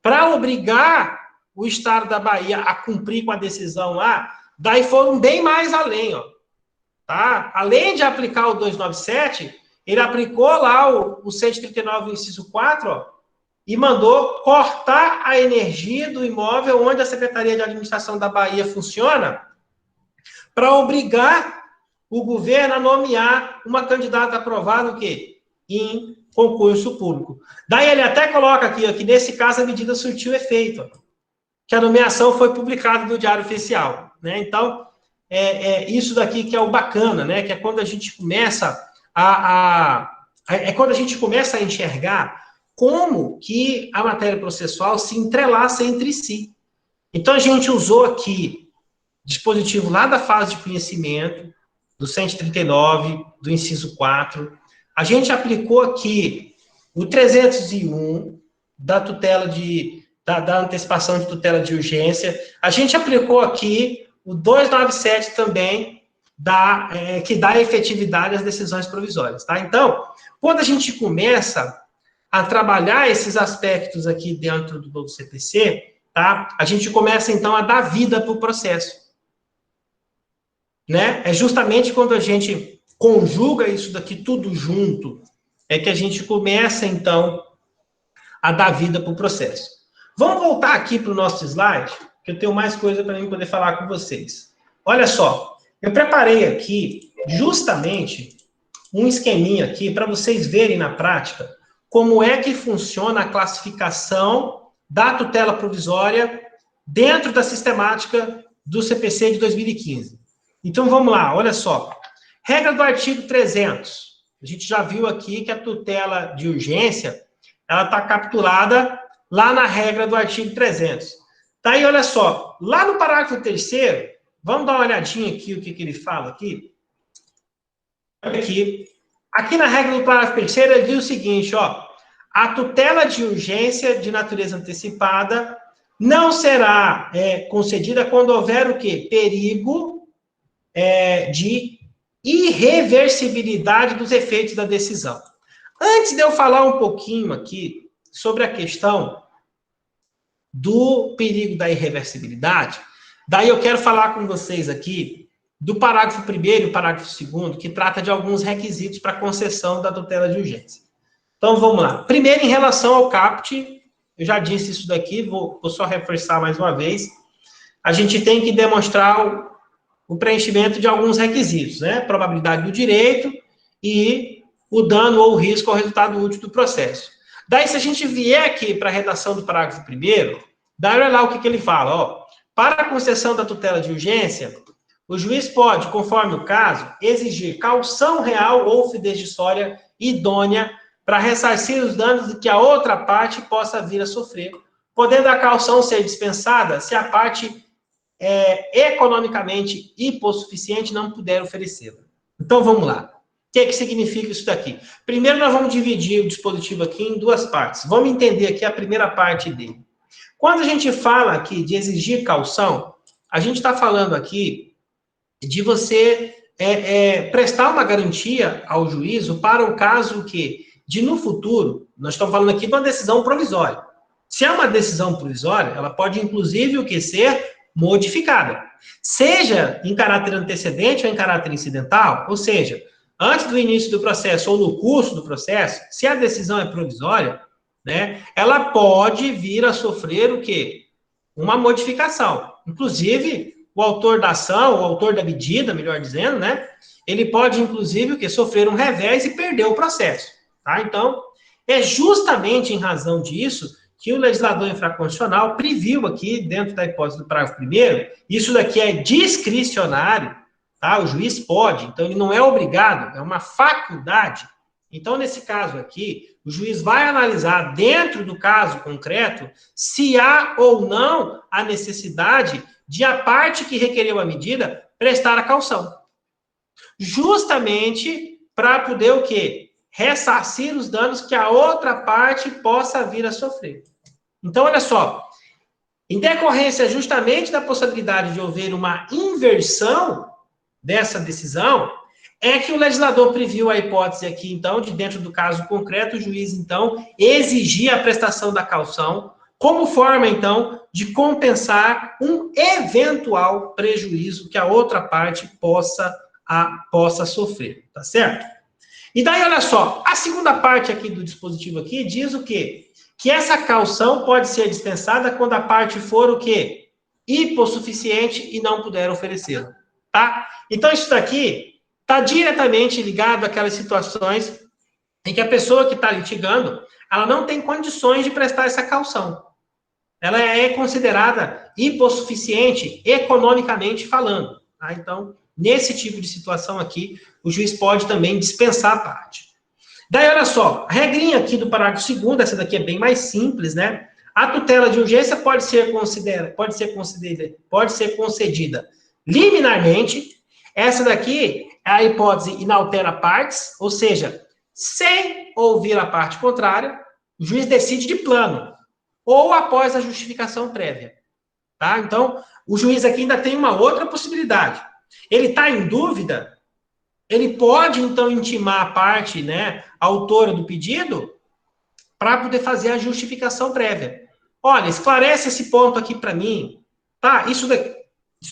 [SPEAKER 1] para obrigar o Estado da Bahia a cumprir com a decisão lá, daí foram bem mais além, ó. Tá? Além de aplicar o 297, ele aplicou lá o 139, inciso 4, ó, e mandou cortar a energia do imóvel onde a Secretaria de Administração da Bahia funciona, para obrigar o governo a nomear uma candidata aprovada o quê? Em concurso público. Daí ele até coloca aqui, ó, que nesse caso a medida surtiu efeito, ó, que a nomeação foi publicada no Diário Oficial, né? Então, isso daqui que é o bacana, né? Que é quando a gente começa quando a gente começa a enxergar como que a matéria processual se entrelaça entre si. Então, a gente usou aqui dispositivo lá da fase de conhecimento, do 139, do inciso 4. A gente aplicou aqui o 301 da tutela da antecipação de tutela de urgência. A gente aplicou aqui o 297 também, que dá efetividade às decisões provisórias, tá? Então, quando a gente começa a trabalhar esses aspectos aqui dentro do novo CPC, tá? A gente começa, então, a dar vida para o processo, né? É justamente quando a gente conjuga isso daqui tudo junto, é que a gente começa, então, a dar vida para o processo. Vamos voltar aqui para o nosso slide, que eu tenho mais coisa para mim poder falar com vocês. Olha só, eu preparei aqui, justamente, um esqueminha aqui, para vocês verem na prática, como é que funciona a classificação da tutela provisória dentro da sistemática do CPC de 2015. Então, vamos lá, olha só. Regra do artigo 300. A gente já viu aqui que a tutela de urgência, ela está capturada lá na regra do artigo 300. Tá aí, olha só. Lá no parágrafo 3º, vamos dar uma olhadinha aqui, o que ele fala aqui. Olha aqui. Aqui na regra do parágrafo 3º, ele diz o seguinte, ó. A tutela de urgência de natureza antecipada não será concedida quando houver o quê? Perigo de irreversibilidade dos efeitos da decisão. Antes de eu falar um pouquinho aqui sobre a questão do perigo da irreversibilidade, daí eu quero falar com vocês aqui do parágrafo 1º e o parágrafo 2º, que trata de alguns requisitos para concessão da tutela de urgência. Então, vamos lá. Primeiro, em relação ao caput, eu já disse isso daqui, vou só reforçar mais uma vez. A gente tem que demonstrar o preenchimento de alguns requisitos, né? Probabilidade do direito e o dano ou o risco ao resultado útil do processo. Daí, se a gente vier aqui para a redação do parágrafo 1º, daí olha lá o que ele fala, ó. Para a concessão da tutela de urgência, o juiz pode, conforme o caso, exigir caução real ou fidejussória idônea para ressarcir os danos de que a outra parte possa vir a sofrer, podendo a caução ser dispensada se a parte economicamente hipossuficiente não puder oferecê-la. Então, vamos lá. O que significa isso daqui? Primeiro, nós vamos dividir o dispositivo aqui em duas partes. Vamos entender aqui a primeira parte dele. Quando a gente fala aqui de exigir caução, a gente está falando aqui de você prestar uma garantia ao juízo para o caso que, de no futuro, nós estamos falando aqui de uma decisão provisória. Se é uma decisão provisória, ela pode, inclusive, o que ser modificada. Seja em caráter antecedente ou em caráter incidental, ou seja, antes do início do processo ou no curso do processo, se a decisão é provisória, né, ela pode vir a sofrer o quê? Uma modificação. Inclusive, o autor da ação, o autor da medida, melhor dizendo, né, ele pode, inclusive, o quê? Sofrer um revés e perder o processo. Tá? Então, é justamente em razão disso que o legislador infraconstitucional previu aqui, dentro da hipótese do parágrafo 1º, isso daqui é discricionário, tá? O juiz pode, então ele não é obrigado, é uma faculdade. Então, nesse caso aqui, o juiz vai analisar, dentro do caso concreto, se há ou não a necessidade de a parte que requereu a medida prestar a caução. Justamente para poder o quê? Ressarcir os danos que a outra parte possa vir a sofrer. Então, olha só, em decorrência justamente da possibilidade de haver uma inversão dessa decisão, é que o legislador previu a hipótese aqui, então, de dentro do caso concreto, o juiz, então, exigir a prestação da caução como forma, então, de compensar um eventual prejuízo que a outra parte possa sofrer, tá certo? E daí, olha só, a segunda parte aqui do dispositivo aqui diz o quê? Que essa caução pode ser dispensada quando a parte for o quê? Hipossuficiente e não puder oferecê-la, tá? Então, isso daqui está diretamente ligado àquelas situações em que a pessoa que está litigando, ela não tem condições de prestar essa caução. Ela é considerada hipossuficiente economicamente falando, tá? Então, nesse tipo de situação aqui, o juiz pode também dispensar a parte. Daí, olha só, a regrinha aqui do parágrafo 2º, essa daqui é bem mais simples, né? A tutela de urgência pode ser concedida liminarmente. Essa daqui é a hipótese inaltera partes, ou seja, sem ouvir a parte contrária, o juiz decide de plano, ou após a justificação prévia, tá? Então, o juiz aqui ainda tem uma outra possibilidade. Ele está em dúvida, ele pode, então, intimar a parte, né, autora do pedido, para poder fazer a justificação prévia. Olha, esclarece esse ponto aqui para mim, tá? Isso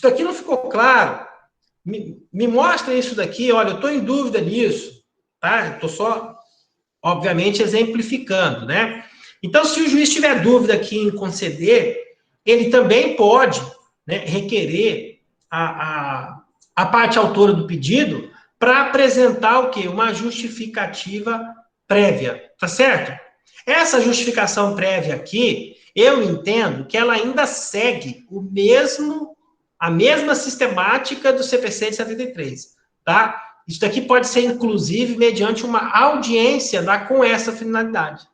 [SPEAKER 1] daqui não ficou claro. Me mostra isso daqui, olha, eu estou em dúvida nisso, tá? Estou só, obviamente, exemplificando, né? Então, se o juiz tiver dúvida aqui em conceder, ele também pode, né, requerer a parte autora do pedido para apresentar o quê? Uma justificativa prévia, tá certo? Essa justificação prévia aqui, eu entendo que ela ainda segue a mesma sistemática do CPC de 73, tá? Isso daqui pode ser, inclusive, mediante uma audiência com essa finalidade.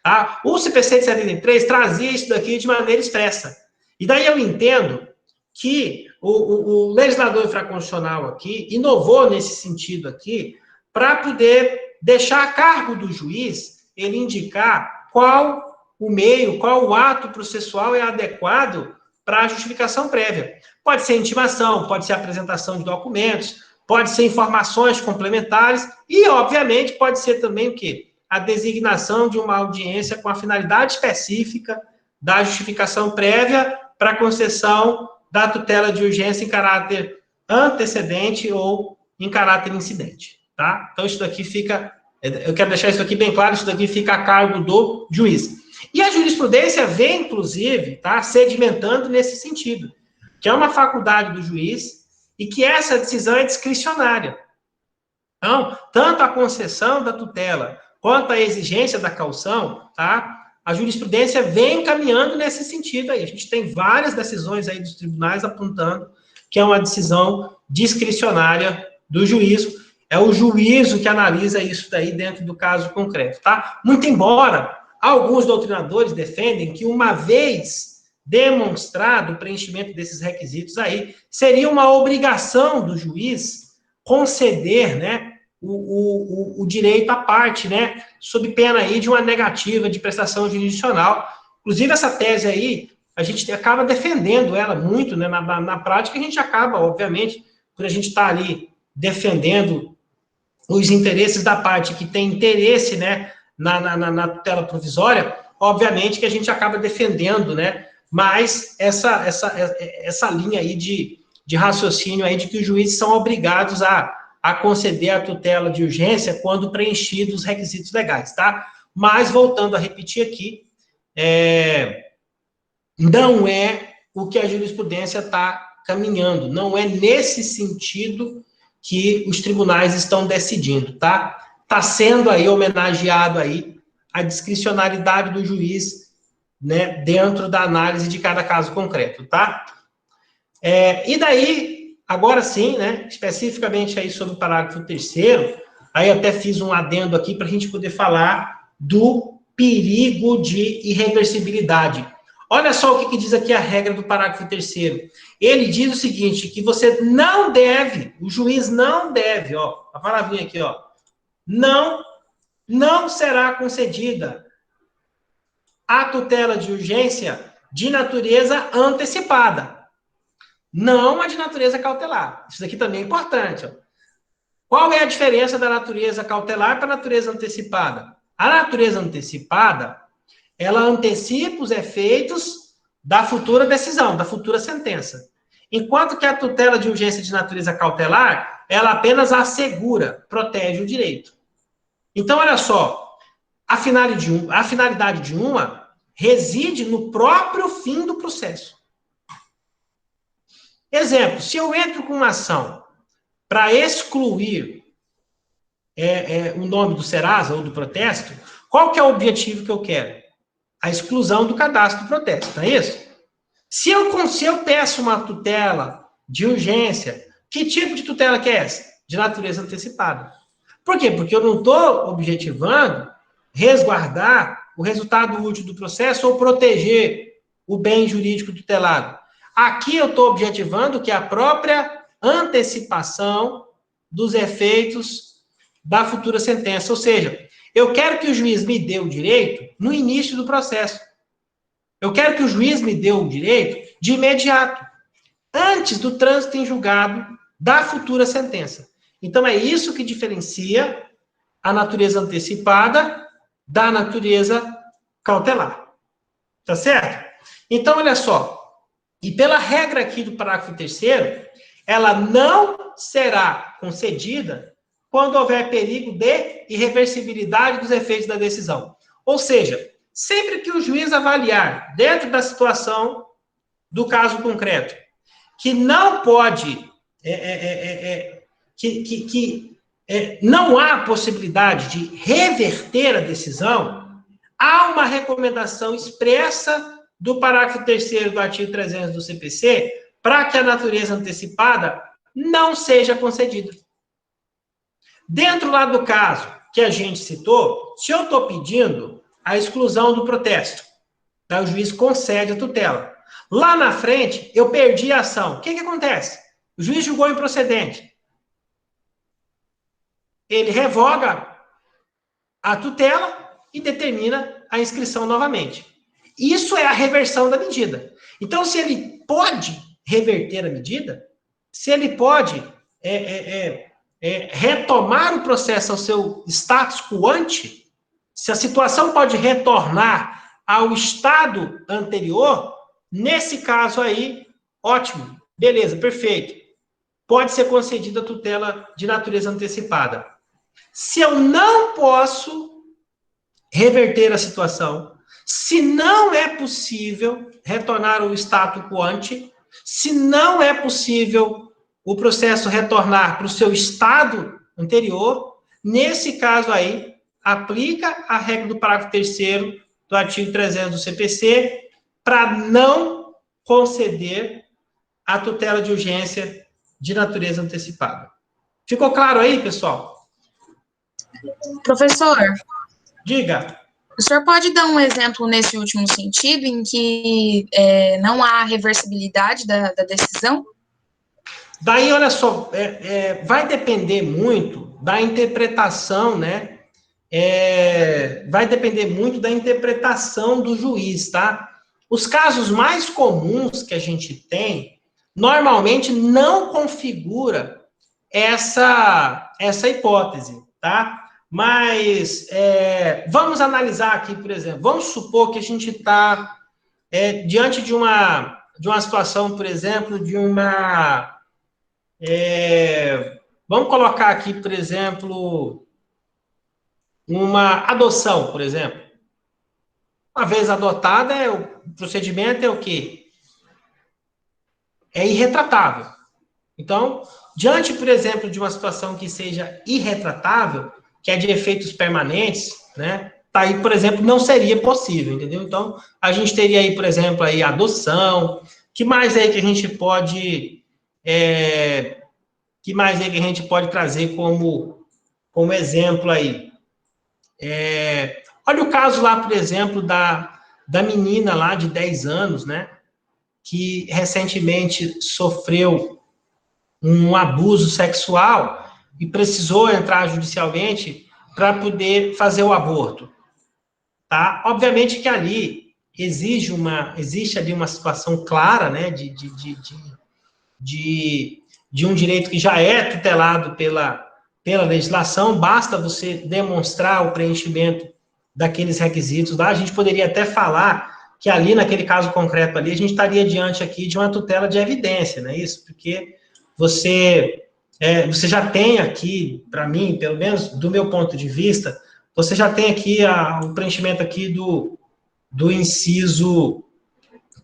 [SPEAKER 1] Tá? O CPC de 73 trazia isso daqui de maneira expressa. E daí eu entendo que o legislador infraconstitucional aqui inovou nesse sentido aqui para poder deixar a cargo do juiz ele indicar qual o meio, qual o ato processual é adequado para a justificação prévia. Pode ser intimação, pode ser apresentação de documentos, pode ser informações complementares e, obviamente, pode ser também o quê? A designação de uma audiência com a finalidade específica da justificação prévia para concessão da tutela de urgência em caráter antecedente ou em caráter incidente, tá? Então, isso daqui fica... Eu quero deixar isso aqui bem claro, isso daqui fica a cargo do juiz. E a jurisprudência vem, inclusive, tá, sedimentando nesse sentido, que é uma faculdade do juiz e que essa decisão é discricionária. Então, tanto a concessão da tutela quanto a exigência da caução, tá? A jurisprudência vem caminhando nesse sentido aí. A gente tem várias decisões aí dos tribunais apontando que é uma decisão discricionária do juízo. É o juízo que analisa isso daí dentro do caso concreto, tá? Muito embora alguns doutrinadores defendem que uma vez demonstrado o preenchimento desses requisitos aí, seria uma obrigação do juiz conceder, né, o direito à parte, né, sob pena aí de uma negativa de prestação jurisdicional. Inclusive, essa tese aí, a gente acaba defendendo ela muito, né, na prática, a gente acaba, obviamente, quando a gente está ali defendendo os interesses da parte que tem interesse, né, na tutela provisória, obviamente que a gente acaba defendendo, né, mas essa linha aí de raciocínio aí de que os juízes são obrigados a conceder a tutela de urgência quando preenchidos os requisitos legais, tá? Mas, voltando a repetir aqui, não é o que a jurisprudência está caminhando, não é nesse sentido que os tribunais estão decidindo, tá? Está sendo aí homenageado aí a discricionariedade do juiz, né, dentro da análise de cada caso concreto, tá? E daí, agora sim, né, especificamente aí sobre o parágrafo 3º, aí até fiz um adendo aqui para a gente poder falar do perigo de irreversibilidade. Olha só o que diz aqui a regra do parágrafo 3º. Ele diz o seguinte, que você não deve, o juiz não deve, ó, a palavrinha aqui, ó, não será concedida a tutela de urgência de natureza antecipada. Não a de natureza cautelar. Isso aqui também é importante, ó. Qual é a diferença da natureza cautelar para a natureza antecipada? A natureza antecipada, ela antecipa os efeitos da futura decisão, da futura sentença. Enquanto que a tutela de urgência de natureza cautelar, ela apenas assegura, protege o direito. Então, olha só, a finalidade de uma reside no próprio fim do processo. Exemplo, se eu entro com uma ação para excluir o nome do Serasa ou do protesto, qual que é o objetivo que eu quero? A exclusão do cadastro do protesto, não é isso? Se eu peço uma tutela de urgência, que tipo de tutela que é essa? De natureza antecipada. Por quê? Porque eu não estou objetivando resguardar o resultado útil do processo ou proteger o bem jurídico tutelado. Aqui eu estou objetivando que a própria antecipação dos efeitos da futura sentença. Ou seja, eu quero que o juiz me dê o direito no início do processo. Eu quero que o juiz me dê o direito de imediato, antes do trânsito em julgado da futura sentença. Então, é isso que diferencia a natureza antecipada da natureza cautelar. Tá certo? Então, olha só. E pela regra aqui do parágrafo 3º, ela não será concedida quando houver perigo de irreversibilidade dos efeitos da decisão. Ou seja, sempre que o juiz avaliar, dentro da situação do caso concreto, que não pode, não há possibilidade de reverter a decisão, há uma recomendação expressa do parágrafo 3º do artigo 300 do CPC para que a natureza antecipada não seja concedida. Dentro lá do caso que a gente citou, se eu estou pedindo a exclusão do protesto, tá? O juiz concede a tutela. Lá na frente, eu perdi a ação. O que acontece? O juiz julgou improcedente. Ele revoga a tutela e determina a inscrição novamente. Isso é a reversão da medida. Então, se ele pode reverter a medida, se ele pode retomar o processo ao seu status quo ante, se a situação pode retornar ao estado anterior, nesse caso aí, ótimo, beleza, perfeito. Pode ser concedida a tutela de natureza antecipada. Se eu não posso reverter a situação, se não é possível retornar ao status quo ante, se não é possível o processo retornar para o seu estado anterior, nesse caso aí, aplica a regra do parágrafo 3º do artigo 300 do CPC para não conceder a tutela de urgência de natureza antecipada. Ficou claro aí, pessoal?
[SPEAKER 5] Professor,
[SPEAKER 1] diga.
[SPEAKER 5] O senhor pode dar um exemplo nesse último sentido, em que não há reversibilidade da decisão?
[SPEAKER 1] Daí, olha só, vai depender muito da interpretação, né? Vai depender muito da interpretação do juiz, tá? Os casos mais comuns que a gente tem, normalmente não configura essa hipótese, tá? Mas vamos analisar aqui, por exemplo, vamos supor que a gente está diante de uma situação, por exemplo, vamos colocar aqui, por exemplo, uma adoção, por exemplo. Uma vez adotada, o procedimento é o quê? É irretratável. Então, diante, por exemplo, de uma situação que seja irretratável, que é de efeitos permanentes, né? Tá aí, por exemplo, não seria possível, entendeu? Então, a gente teria aí, por exemplo, aí adoção. Que mais aí que a gente pode trazer como exemplo aí? Olha o caso lá, por exemplo, da menina lá de 10 anos, né? Que recentemente sofreu um abuso sexual e precisou entrar judicialmente para poder fazer o aborto, tá? Obviamente que ali existe ali uma situação clara, né, de um direito que já é tutelado pela legislação, basta você demonstrar o preenchimento daqueles requisitos lá, a gente poderia até falar que ali, naquele caso concreto ali, a gente estaria diante aqui de uma tutela de evidência, não é isso? Porque você já tem aqui, para mim, pelo menos do meu ponto de vista, você já tem aqui o preenchimento aqui do inciso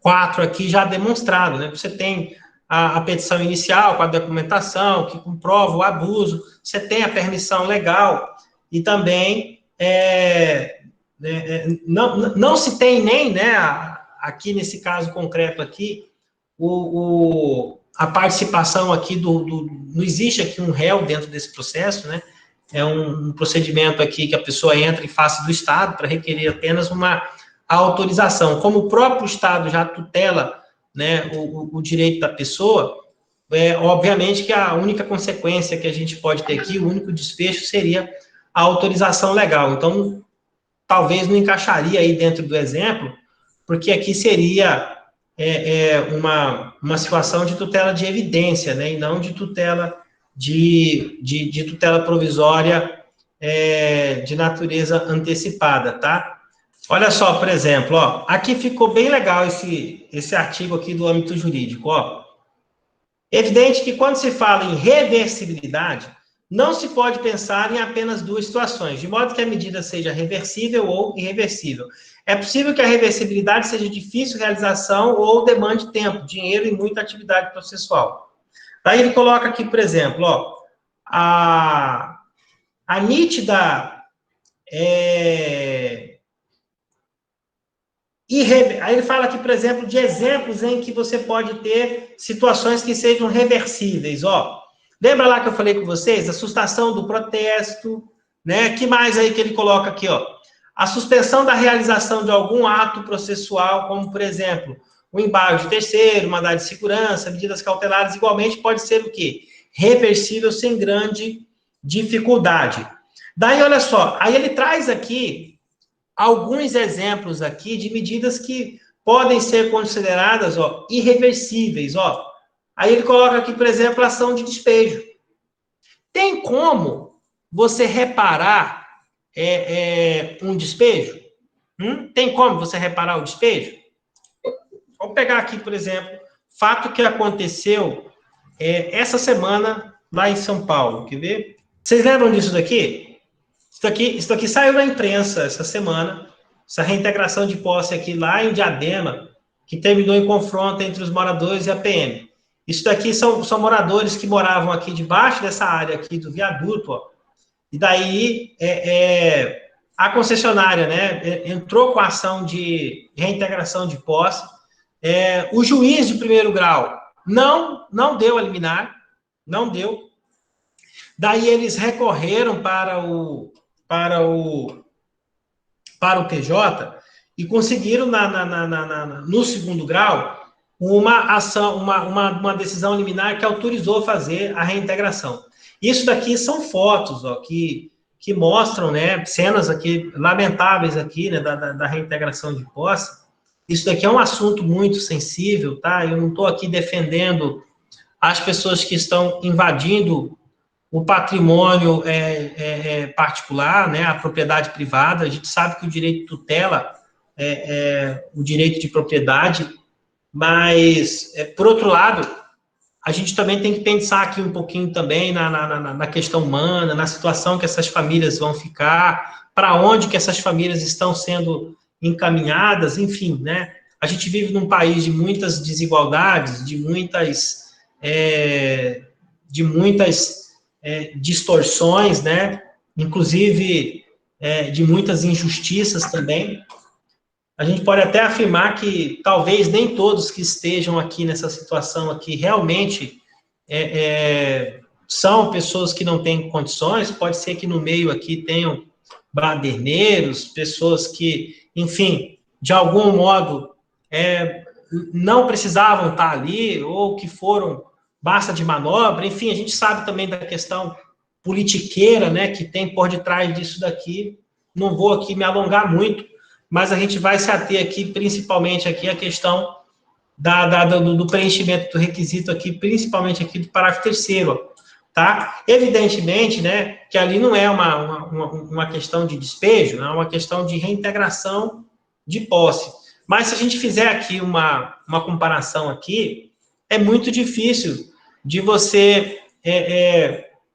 [SPEAKER 1] 4 aqui já demonstrado, né? Você tem a petição inicial com a documentação que comprova o abuso, você tem a permissão legal e também não se tem nem, né, aqui nesse caso concreto aqui, a participação aqui não existe aqui um réu dentro desse processo, né? É um procedimento aqui que a pessoa entra em face do Estado para requerer apenas uma autorização. Como o próprio Estado já tutela, né, o direito da pessoa, obviamente que a única consequência que a gente pode ter aqui, o único desfecho seria a autorização legal. Então, talvez não encaixaria aí dentro do exemplo, porque aqui seria uma situação de tutela de evidência, né, e não de tutela de tutela provisória de natureza antecipada, tá? Olha só, por exemplo, ó, aqui ficou bem legal esse artigo aqui do âmbito jurídico, ó. Evidente que quando se fala em reversibilidade, não se pode pensar em apenas duas situações, de modo que a medida seja reversível ou irreversível. É possível que a reversibilidade seja de difícil realização ou demande tempo, dinheiro e muita atividade processual. Aí ele coloca aqui, por exemplo, ó, a nítida aí ele fala aqui, por exemplo, de exemplos em que você pode ter situações que sejam reversíveis, ó. Lembra lá que eu falei com vocês? A sustação do protesto, né? Que mais aí que ele coloca aqui, ó? A suspensão da realização de algum ato processual, como, por exemplo, o embargo de terceiro, mandado de segurança, medidas cautelares, igualmente pode ser o quê? Reversível sem grande dificuldade. Daí, olha só, aí ele traz aqui alguns exemplos aqui de medidas que podem ser consideradas, ó, irreversíveis, ó. Aí ele coloca aqui, por exemplo, a ação de despejo. Tem como você reparar um despejo? Tem como você reparar o despejo? Vamos pegar aqui, por exemplo, fato que aconteceu essa semana lá em São Paulo. Quer ver? Vocês lembram disso daqui? Isso aqui saiu na imprensa essa semana, essa reintegração de posse aqui lá em Diadema, que terminou em confronto entre os moradores e a PM. Isso daqui são moradores que moravam aqui debaixo dessa área aqui do viaduto, ó. E daí a concessionária, né, entrou com a ação de reintegração de posse. O juiz de primeiro grau não deu a liminar, não deu. Daí eles recorreram para o TJ e conseguiram, no segundo grau, uma ação, uma decisão liminar que autorizou fazer a reintegração. Isso daqui são fotos, ó, que mostram, né, cenas aqui lamentáveis aqui, né, da reintegração de posse. Isso daqui é um assunto muito sensível, tá? Eu não estou aqui defendendo as pessoas que estão invadindo o patrimônio particular, né, a propriedade privada. A gente sabe que o direito tutela o direito de propriedade, mas, por outro lado, a gente também tem que pensar aqui um pouquinho também na questão humana, na situação que essas famílias vão ficar, para onde que essas famílias estão sendo encaminhadas, enfim, né? A gente vive num país de muitas desigualdades, de muitas distorções, né? Inclusive de muitas injustiças também. A gente pode até afirmar que talvez nem todos que estejam aqui nessa situação aqui realmente são pessoas que não têm condições. Pode ser que no meio aqui tenham baderneiros, pessoas que, enfim, de algum modo não precisavam estar ali, ou que foram massa de manobra. Enfim, a gente sabe também da questão politiqueira, né, que tem por detrás disso daqui. Não vou aqui me alongar muito, mas a gente vai se ater aqui, principalmente aqui, a questão do preenchimento do requisito aqui, principalmente aqui do parágrafo 3º, tá? Evidentemente, né, que ali não é uma questão de despejo, é uma questão de reintegração de posse. Mas se a gente fizer aqui uma comparação aqui, é muito difícil de você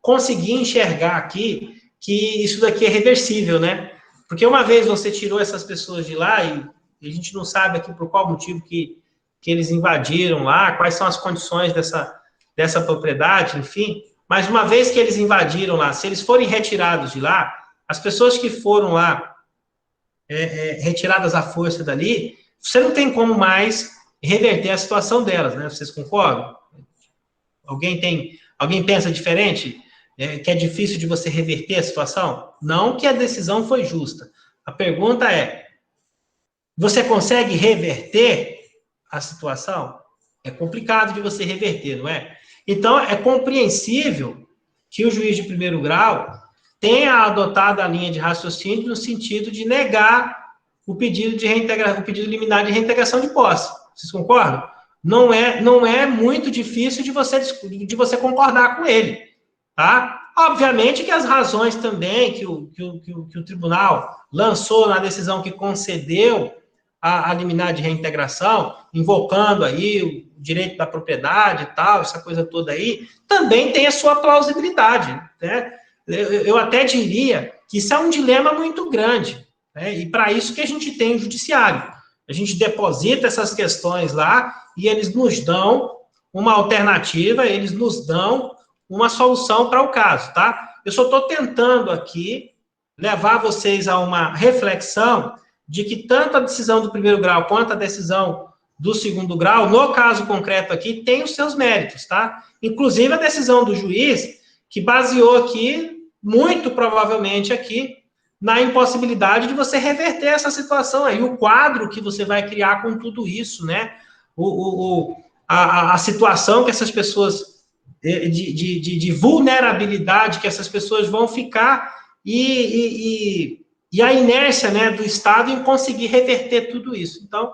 [SPEAKER 1] conseguir enxergar aqui que isso daqui é reversível, né? Porque uma vez você tirou essas pessoas de lá, e a gente não sabe aqui por qual motivo que eles invadiram lá, quais são as condições dessa propriedade, enfim, mas uma vez que eles invadiram lá, se eles forem retirados de lá, as pessoas que foram lá retiradas à força dali, você não tem como mais reverter a situação delas, né? Vocês concordam? Alguém pensa diferente? Que é difícil de você reverter a situação? Não que a decisão foi justa. A pergunta é, você consegue reverter a situação? É complicado de você reverter, não é? Então, é compreensível que o juiz de primeiro grau tenha adotado a linha de raciocínio no sentido de negar o pedido liminar de reintegração de posse. Vocês concordam? Não é muito difícil de você concordar com ele, tá? Obviamente que as razões também que o tribunal lançou na decisão que concedeu a liminar de reintegração, invocando aí o direito da propriedade e tal, essa coisa toda aí, também tem a sua plausibilidade, né? Eu até diria que isso é um dilema muito grande, né? E para isso que a gente tem o judiciário. A gente deposita essas questões lá e eles nos dão uma alternativa, eles nos dão uma solução para o caso, tá? Eu só estou tentando aqui levar vocês a uma reflexão de que tanto a decisão do primeiro grau quanto a decisão do segundo grau, no caso concreto aqui, tem os seus méritos, tá? Inclusive a decisão do juiz, que baseou aqui, muito provavelmente aqui, na impossibilidade de você reverter essa situação aí, o quadro que você vai criar com tudo isso, né? A situação que essas pessoas, de vulnerabilidade que essas pessoas vão ficar e a inércia, né, do Estado em conseguir reverter tudo isso. Então,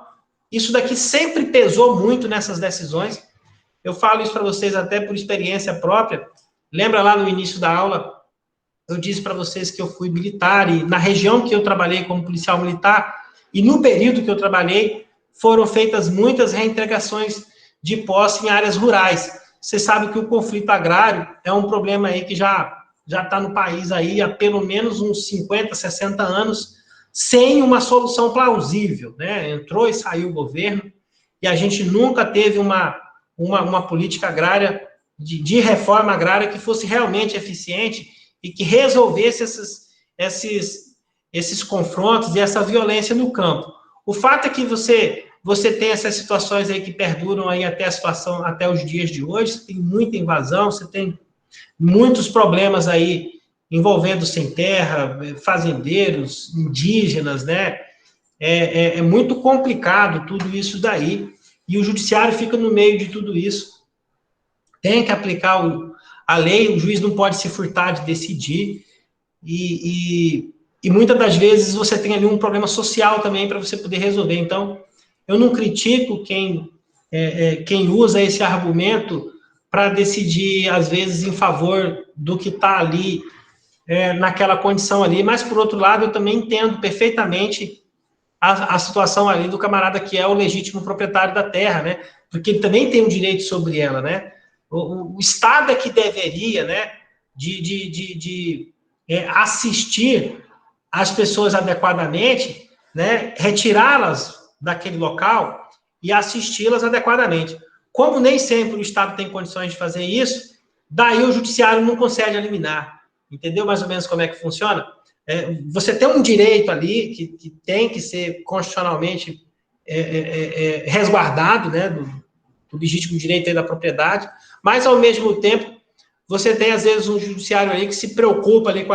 [SPEAKER 1] isso daqui sempre pesou muito nessas decisões. Eu falo isso para vocês até por experiência própria. Lembra lá no início da aula, eu disse para vocês que eu fui militar e na região que eu trabalhei como policial militar e no período que eu trabalhei, foram feitas muitas reintegrações de posse em áreas rurais. Você sabe que o conflito agrário é um problema aí que já está no país aí há pelo menos uns 50, 60 anos, sem uma solução plausível, né? Entrou e saiu o governo, e a gente nunca teve uma política agrária, de reforma agrária que fosse realmente eficiente e que resolvesse esses confrontos e essa violência no campo. O fato é que você tem essas situações aí que perduram aí até a situação, até os dias de hoje, você tem muita invasão, você tem muitos problemas aí envolvendo sem terra, fazendeiros, indígenas, né? É muito complicado tudo isso daí, e o judiciário fica no meio de tudo isso. Tem que aplicar a lei, o juiz não pode se furtar de decidir, e muitas das vezes você tem ali um problema social também para você poder resolver. Então, eu não critico quem usa esse argumento para decidir, às vezes, em favor do que está ali, naquela condição ali, mas, por outro lado, eu também entendo perfeitamente a situação ali do camarada que é o legítimo proprietário da terra, né? Porque ele também tem um direito sobre ela, né? O Estado é que deveria, né, assistir as pessoas adequadamente, né, retirá-las daquele local e assisti-las adequadamente. Como nem sempre o Estado tem condições de fazer isso, daí o judiciário não concede a liminar. Entendeu mais ou menos como é que funciona? Você tem um direito ali que tem que ser constitucionalmente resguardado, né, do legítimo direito aí da propriedade, mas, ao mesmo tempo, você tem, às vezes, um judiciário aí que se preocupa ali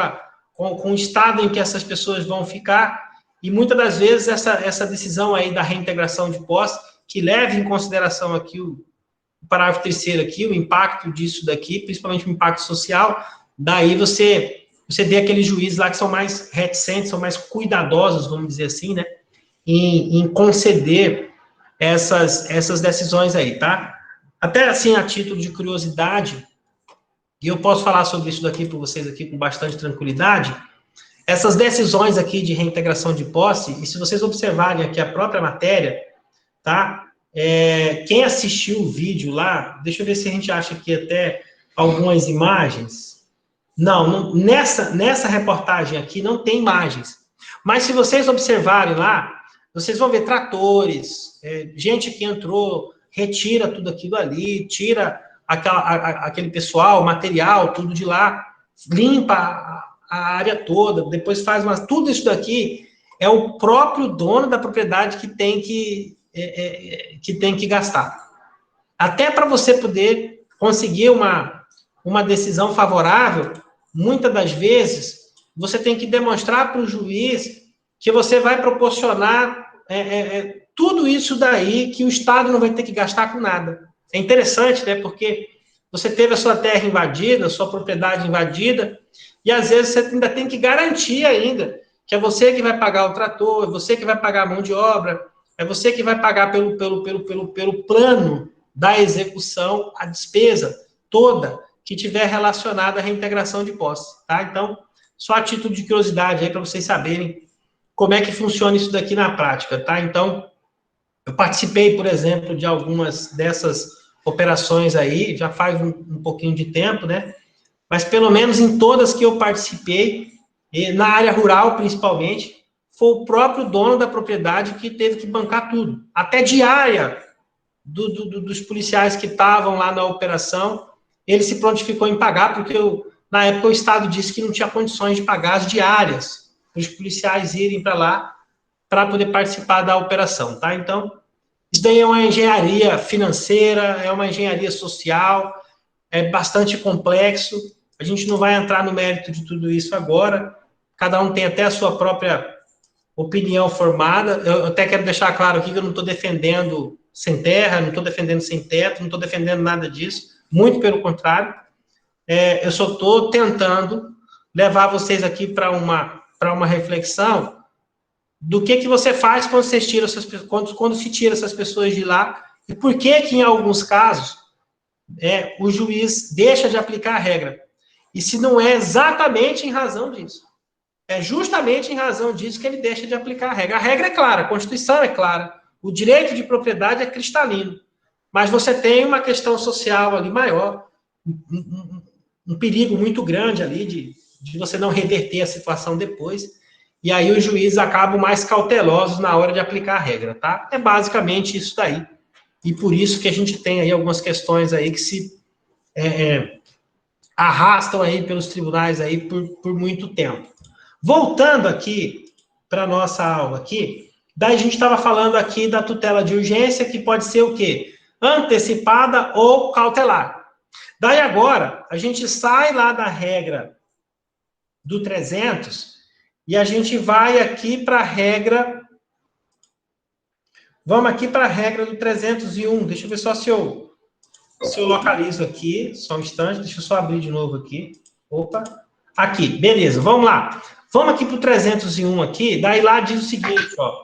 [SPEAKER 1] com o estado em que essas pessoas vão ficar, e muitas das vezes essa decisão aí da reintegração de posse, que leva em consideração aqui o parágrafo 3º aqui, o impacto disso daqui, principalmente o impacto social, daí você vê aqueles juízes lá que são mais reticentes, são mais cuidadosos, vamos dizer assim, né, em conceder essas decisões aí, tá? Até, assim, a título de curiosidade, e eu posso falar sobre isso daqui para vocês aqui com bastante tranquilidade, essas decisões aqui de reintegração de posse, e se vocês observarem aqui a própria matéria, tá? Quem assistiu o vídeo lá, deixa eu ver se a gente acha aqui até algumas imagens. Não, nessa reportagem aqui não tem imagens. Mas se vocês observarem lá, vocês vão ver tratores, gente que entrou, retira tudo aquilo ali, tira aquele pessoal, material, tudo de lá, limpa a área toda, depois faz tudo isso daqui é o próprio dono da propriedade que tem que gastar. Até para você poder conseguir uma decisão favorável, muitas das vezes, você tem que demonstrar para o juiz que você vai proporcionar tudo isso daí, que o Estado não vai ter que gastar com nada. É interessante, né? Porque você teve a sua terra invadida, a sua propriedade invadida, e às vezes você ainda tem que garantir ainda que é você que vai pagar o trator, é você que vai pagar a mão de obra, é você que vai pagar pelo plano da execução, a despesa toda que tiver relacionada à reintegração de posse, tá? Então, só a título de curiosidade aí para vocês saberem como é que funciona isso daqui na prática, tá? Então, eu participei, por exemplo, de algumas dessas operações aí, já faz um pouquinho de tempo, né? Mas pelo menos em todas que eu participei, na área rural principalmente, foi o próprio dono da propriedade que teve que bancar tudo. Até diária dos policiais que estavam lá na operação, ele se prontificou em pagar, porque na época o Estado disse que não tinha condições de pagar as diárias para os policiais irem para lá para poder participar da operação, tá? Então, isso daí é uma engenharia financeira, é uma engenharia social, é bastante complexo. A gente não vai entrar no mérito de tudo isso agora. Cada um tem até a sua própria opinião formada. Eu até quero deixar claro aqui que eu não estou defendendo sem terra, não estou defendendo sem teto, não estou defendendo nada disso. Muito pelo contrário. Eu só estou tentando levar vocês aqui para uma reflexão do que você faz quando você tira quando se tira essas pessoas de lá e por que em alguns casos o juiz deixa de aplicar a regra. E se não é exatamente em razão disso. É justamente em razão disso que ele deixa de aplicar a regra. A regra é clara, a Constituição é clara, o direito de propriedade é cristalino, mas você tem uma questão social ali maior, um perigo muito grande ali de você não reverter a situação depois, e aí os juízes acabam mais cautelosos na hora de aplicar a regra, tá? É basicamente isso daí. E por isso que a gente tem aí algumas questões aí que se arrastam aí pelos tribunais aí por muito tempo. Voltando aqui para a nossa aula aqui, daí a gente estava falando aqui da tutela de urgência, que pode ser o quê? Antecipada ou cautelar. Daí agora, a gente sai lá da regra do 300 e a gente vai aqui para a regra... Vamos aqui para a regra do 301. Deixa eu ver só se eu localizo aqui. Só um instante, deixa eu só abrir de novo aqui. Opa. Aqui, beleza, vamos lá. Vamos aqui para o 301 aqui, daí lá diz o seguinte, ó.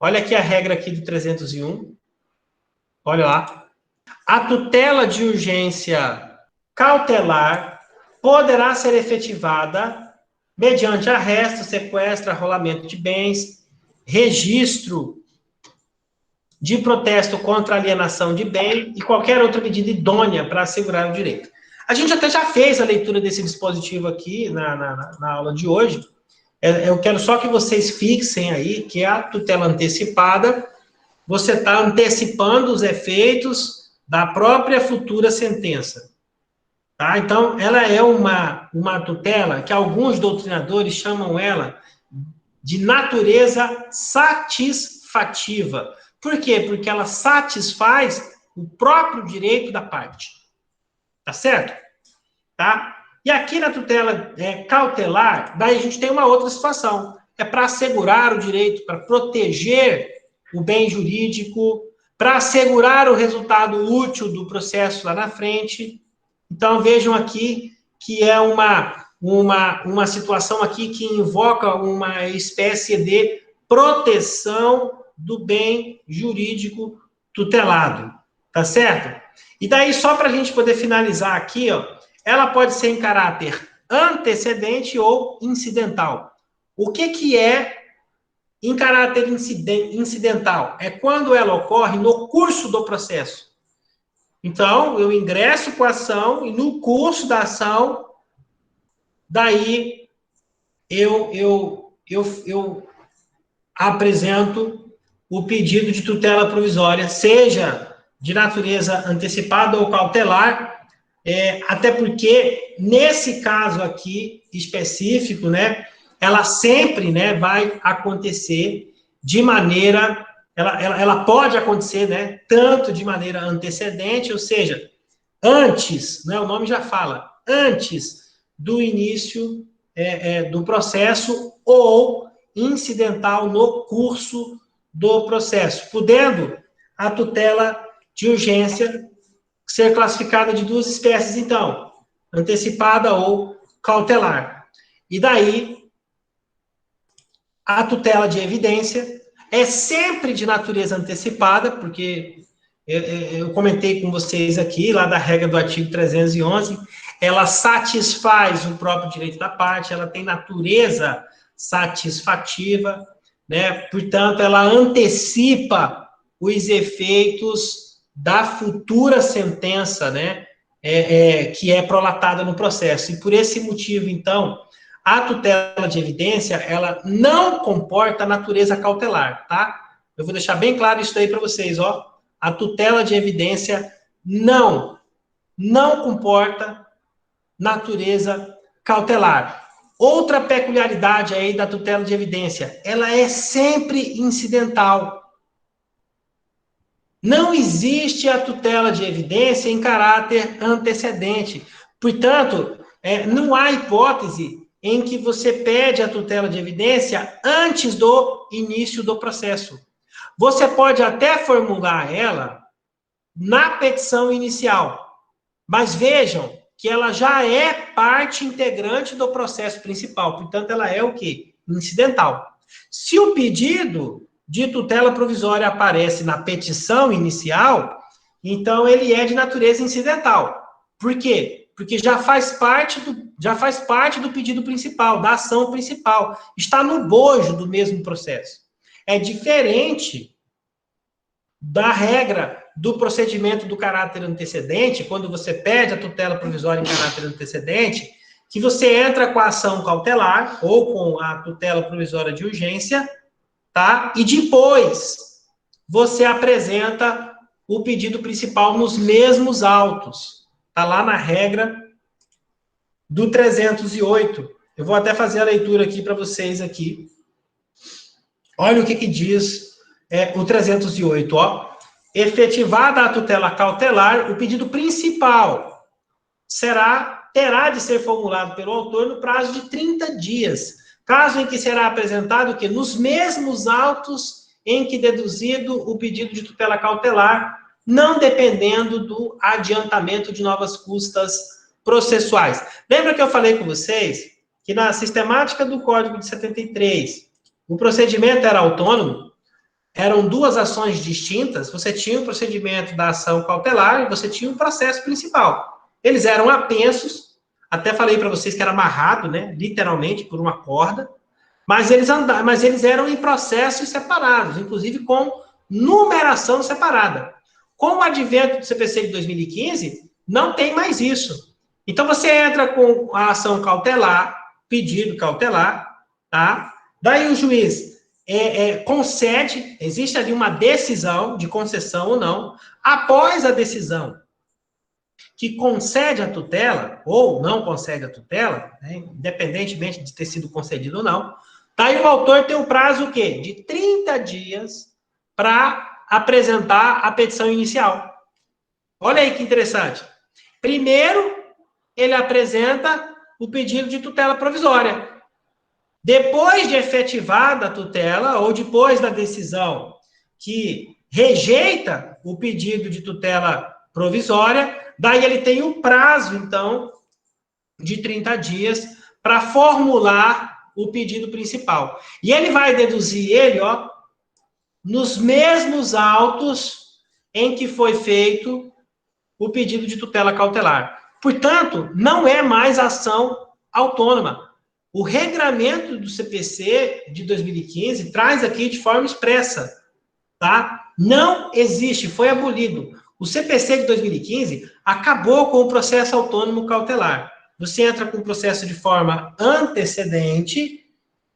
[SPEAKER 1] Olha aqui a regra aqui do 301. Olha lá. A tutela de urgência cautelar poderá ser efetivada mediante arresto, sequestro, arrolamento de bens, registro de protesto contra alienação de bem e qualquer outra medida idônea para assegurar o direito. A gente até já fez a leitura desse dispositivo aqui na aula de hoje. Eu quero só que vocês fixem aí que a tutela antecipada, você está antecipando os efeitos da própria futura sentença. Tá? Então, ela é uma tutela que alguns doutrinadores chamam ela de natureza satisfativa. Por quê? Porque ela satisfaz o próprio direito da parte. Tá certo? Tá? E aqui na tutela cautelar, daí a gente tem uma outra situação. É para assegurar o direito, para proteger o bem jurídico, para assegurar o resultado útil do processo lá na frente. Então, vejam aqui que é uma situação aqui que invoca uma espécie de proteção do bem jurídico tutelado. Tá certo? E daí, só para a gente poder finalizar aqui, ó, ela pode ser em caráter antecedente ou incidental. O que é em caráter incidental? É quando ela ocorre no curso do processo. Então, eu ingresso com a ação e no curso da ação, daí eu apresento o pedido de tutela provisória, seja de natureza antecipada ou cautelar, até porque, nesse caso aqui específico, né, ela sempre, né, vai acontecer de maneira, ela pode acontecer, né, tanto de maneira antecedente, ou seja, antes, né, o nome já fala, antes do início do processo ou incidental no curso do processo, podendo a tutela de urgência ser classificada de duas espécies, então, antecipada ou cautelar. E daí, a tutela de evidência é sempre de natureza antecipada, porque eu comentei com vocês aqui, lá da regra do artigo 311, ela satisfaz o próprio direito da parte, ela tem natureza satisfativa, né? Portanto, ela antecipa os efeitos da futura sentença, né? Que é prolatada no processo. E por esse motivo, então, a tutela de evidência, ela não comporta natureza cautelar, tá? Eu vou deixar bem claro isso aí para vocês, ó. A tutela de evidência não comporta natureza cautelar. Outra peculiaridade aí da tutela de evidência, ela é sempre incidental. Não existe a tutela de evidência em caráter antecedente. Portanto, não há hipótese em que você pede a tutela de evidência antes do início do processo. Você pode até formular ela na petição inicial, mas vejam que ela já é parte integrante do processo principal, portanto, ela é o quê? Incidental. Se o pedido de tutela provisória aparece na petição inicial, então ele é de natureza incidental. Por quê? Porque já faz parte do pedido principal, da ação principal. Está no bojo do mesmo processo. É diferente da regra do procedimento do caráter antecedente, quando você pede a tutela provisória em caráter antecedente, que você entra com a ação cautelar ou com a tutela provisória de urgência, tá? E depois você apresenta o pedido principal nos mesmos autos. Tá lá na regra do 308. Eu vou até fazer a leitura aqui para vocês aqui. Olha o que diz o 308, ó. Efetivada a tutela cautelar, o pedido principal terá de ser formulado pelo autor no prazo de 30 dias, caso em que será apresentado que nos mesmos autos em que deduzido o pedido de tutela cautelar, não dependendo do adiantamento de novas custas processuais. Lembra que eu falei com vocês que na sistemática do Código de 73, o procedimento era autônomo? Eram duas ações distintas, você tinha o procedimento da ação cautelar e você tinha o processo principal. Eles eram apensos, até falei para vocês que era amarrado, né, literalmente, por uma corda, mas eles eram em processos separados, inclusive com numeração separada. Com o advento do CPC de 2015, não tem mais isso. Então, você entra com a ação cautelar, pedido cautelar, tá? Daí o juiz concede, existe ali uma decisão de concessão ou não. Após a decisão que concede a tutela, ou não concede a tutela, né, independentemente de ter sido concedido ou não, daí o autor tem um prazo o quê? De 30 dias para apresentar a petição inicial. Olha aí que interessante. Primeiro, ele apresenta o pedido de tutela provisória. Depois de efetivada a tutela, ou depois da decisão que rejeita o pedido de tutela provisória, daí ele tem um prazo, então, de 30 dias para formular o pedido principal. E ele vai deduzir ele, ó, nos mesmos autos em que foi feito o pedido de tutela cautelar. Portanto, não é mais ação autônoma. O regramento do CPC de 2015 traz aqui de forma expressa, tá? Não existe, foi abolido. O CPC de 2015 acabou com o processo autônomo cautelar. Você entra com o processo de forma antecedente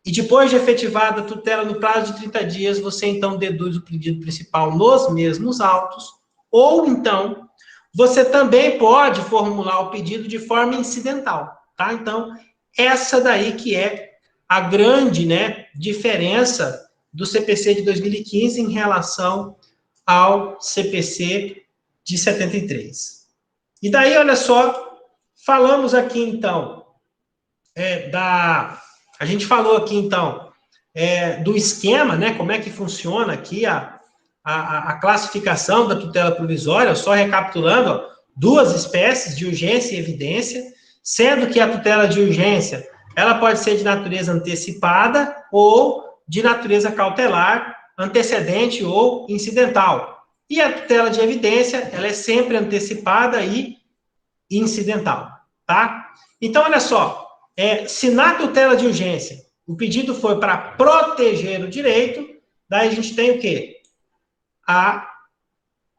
[SPEAKER 1] e depois de efetivada a tutela no prazo de 30 dias, você então deduz o pedido principal nos mesmos autos, ou então você também pode formular o pedido de forma incidental, tá? Então, essa daí que é a grande, né, diferença do CPC de 2015 em relação ao CPC de 73. E daí, olha só, falamos aqui, então, a gente falou aqui, então, do esquema, né, como é que funciona aqui a classificação da tutela provisória, só recapitulando, ó, duas espécies de urgência e evidência, sendo que a tutela de urgência, ela pode ser de natureza antecipada ou de natureza cautelar, antecedente ou incidental. E a tutela de evidência, ela é sempre antecipada e incidental, tá? Então, olha só, se na tutela de urgência o pedido foi para proteger o direito, daí a gente tem o quê? A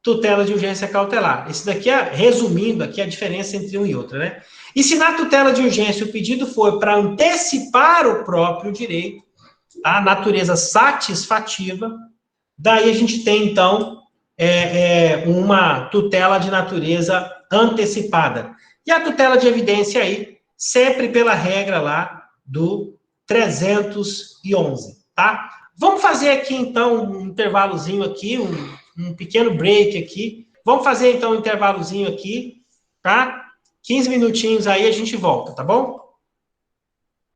[SPEAKER 1] tutela de urgência cautelar. Esse daqui é, resumindo aqui, a diferença entre um e outro, né? E se na tutela de urgência o pedido foi para antecipar o próprio direito, a natureza satisfativa, daí a gente tem, então, uma tutela de natureza antecipada. E a tutela de evidência aí, sempre pela regra lá do 311, tá? Vamos fazer aqui, então, um intervalozinho aqui, um pequeno break aqui. Vamos fazer, então, um intervalozinho aqui, tá? 15 minutinhos aí, a gente volta, tá bom?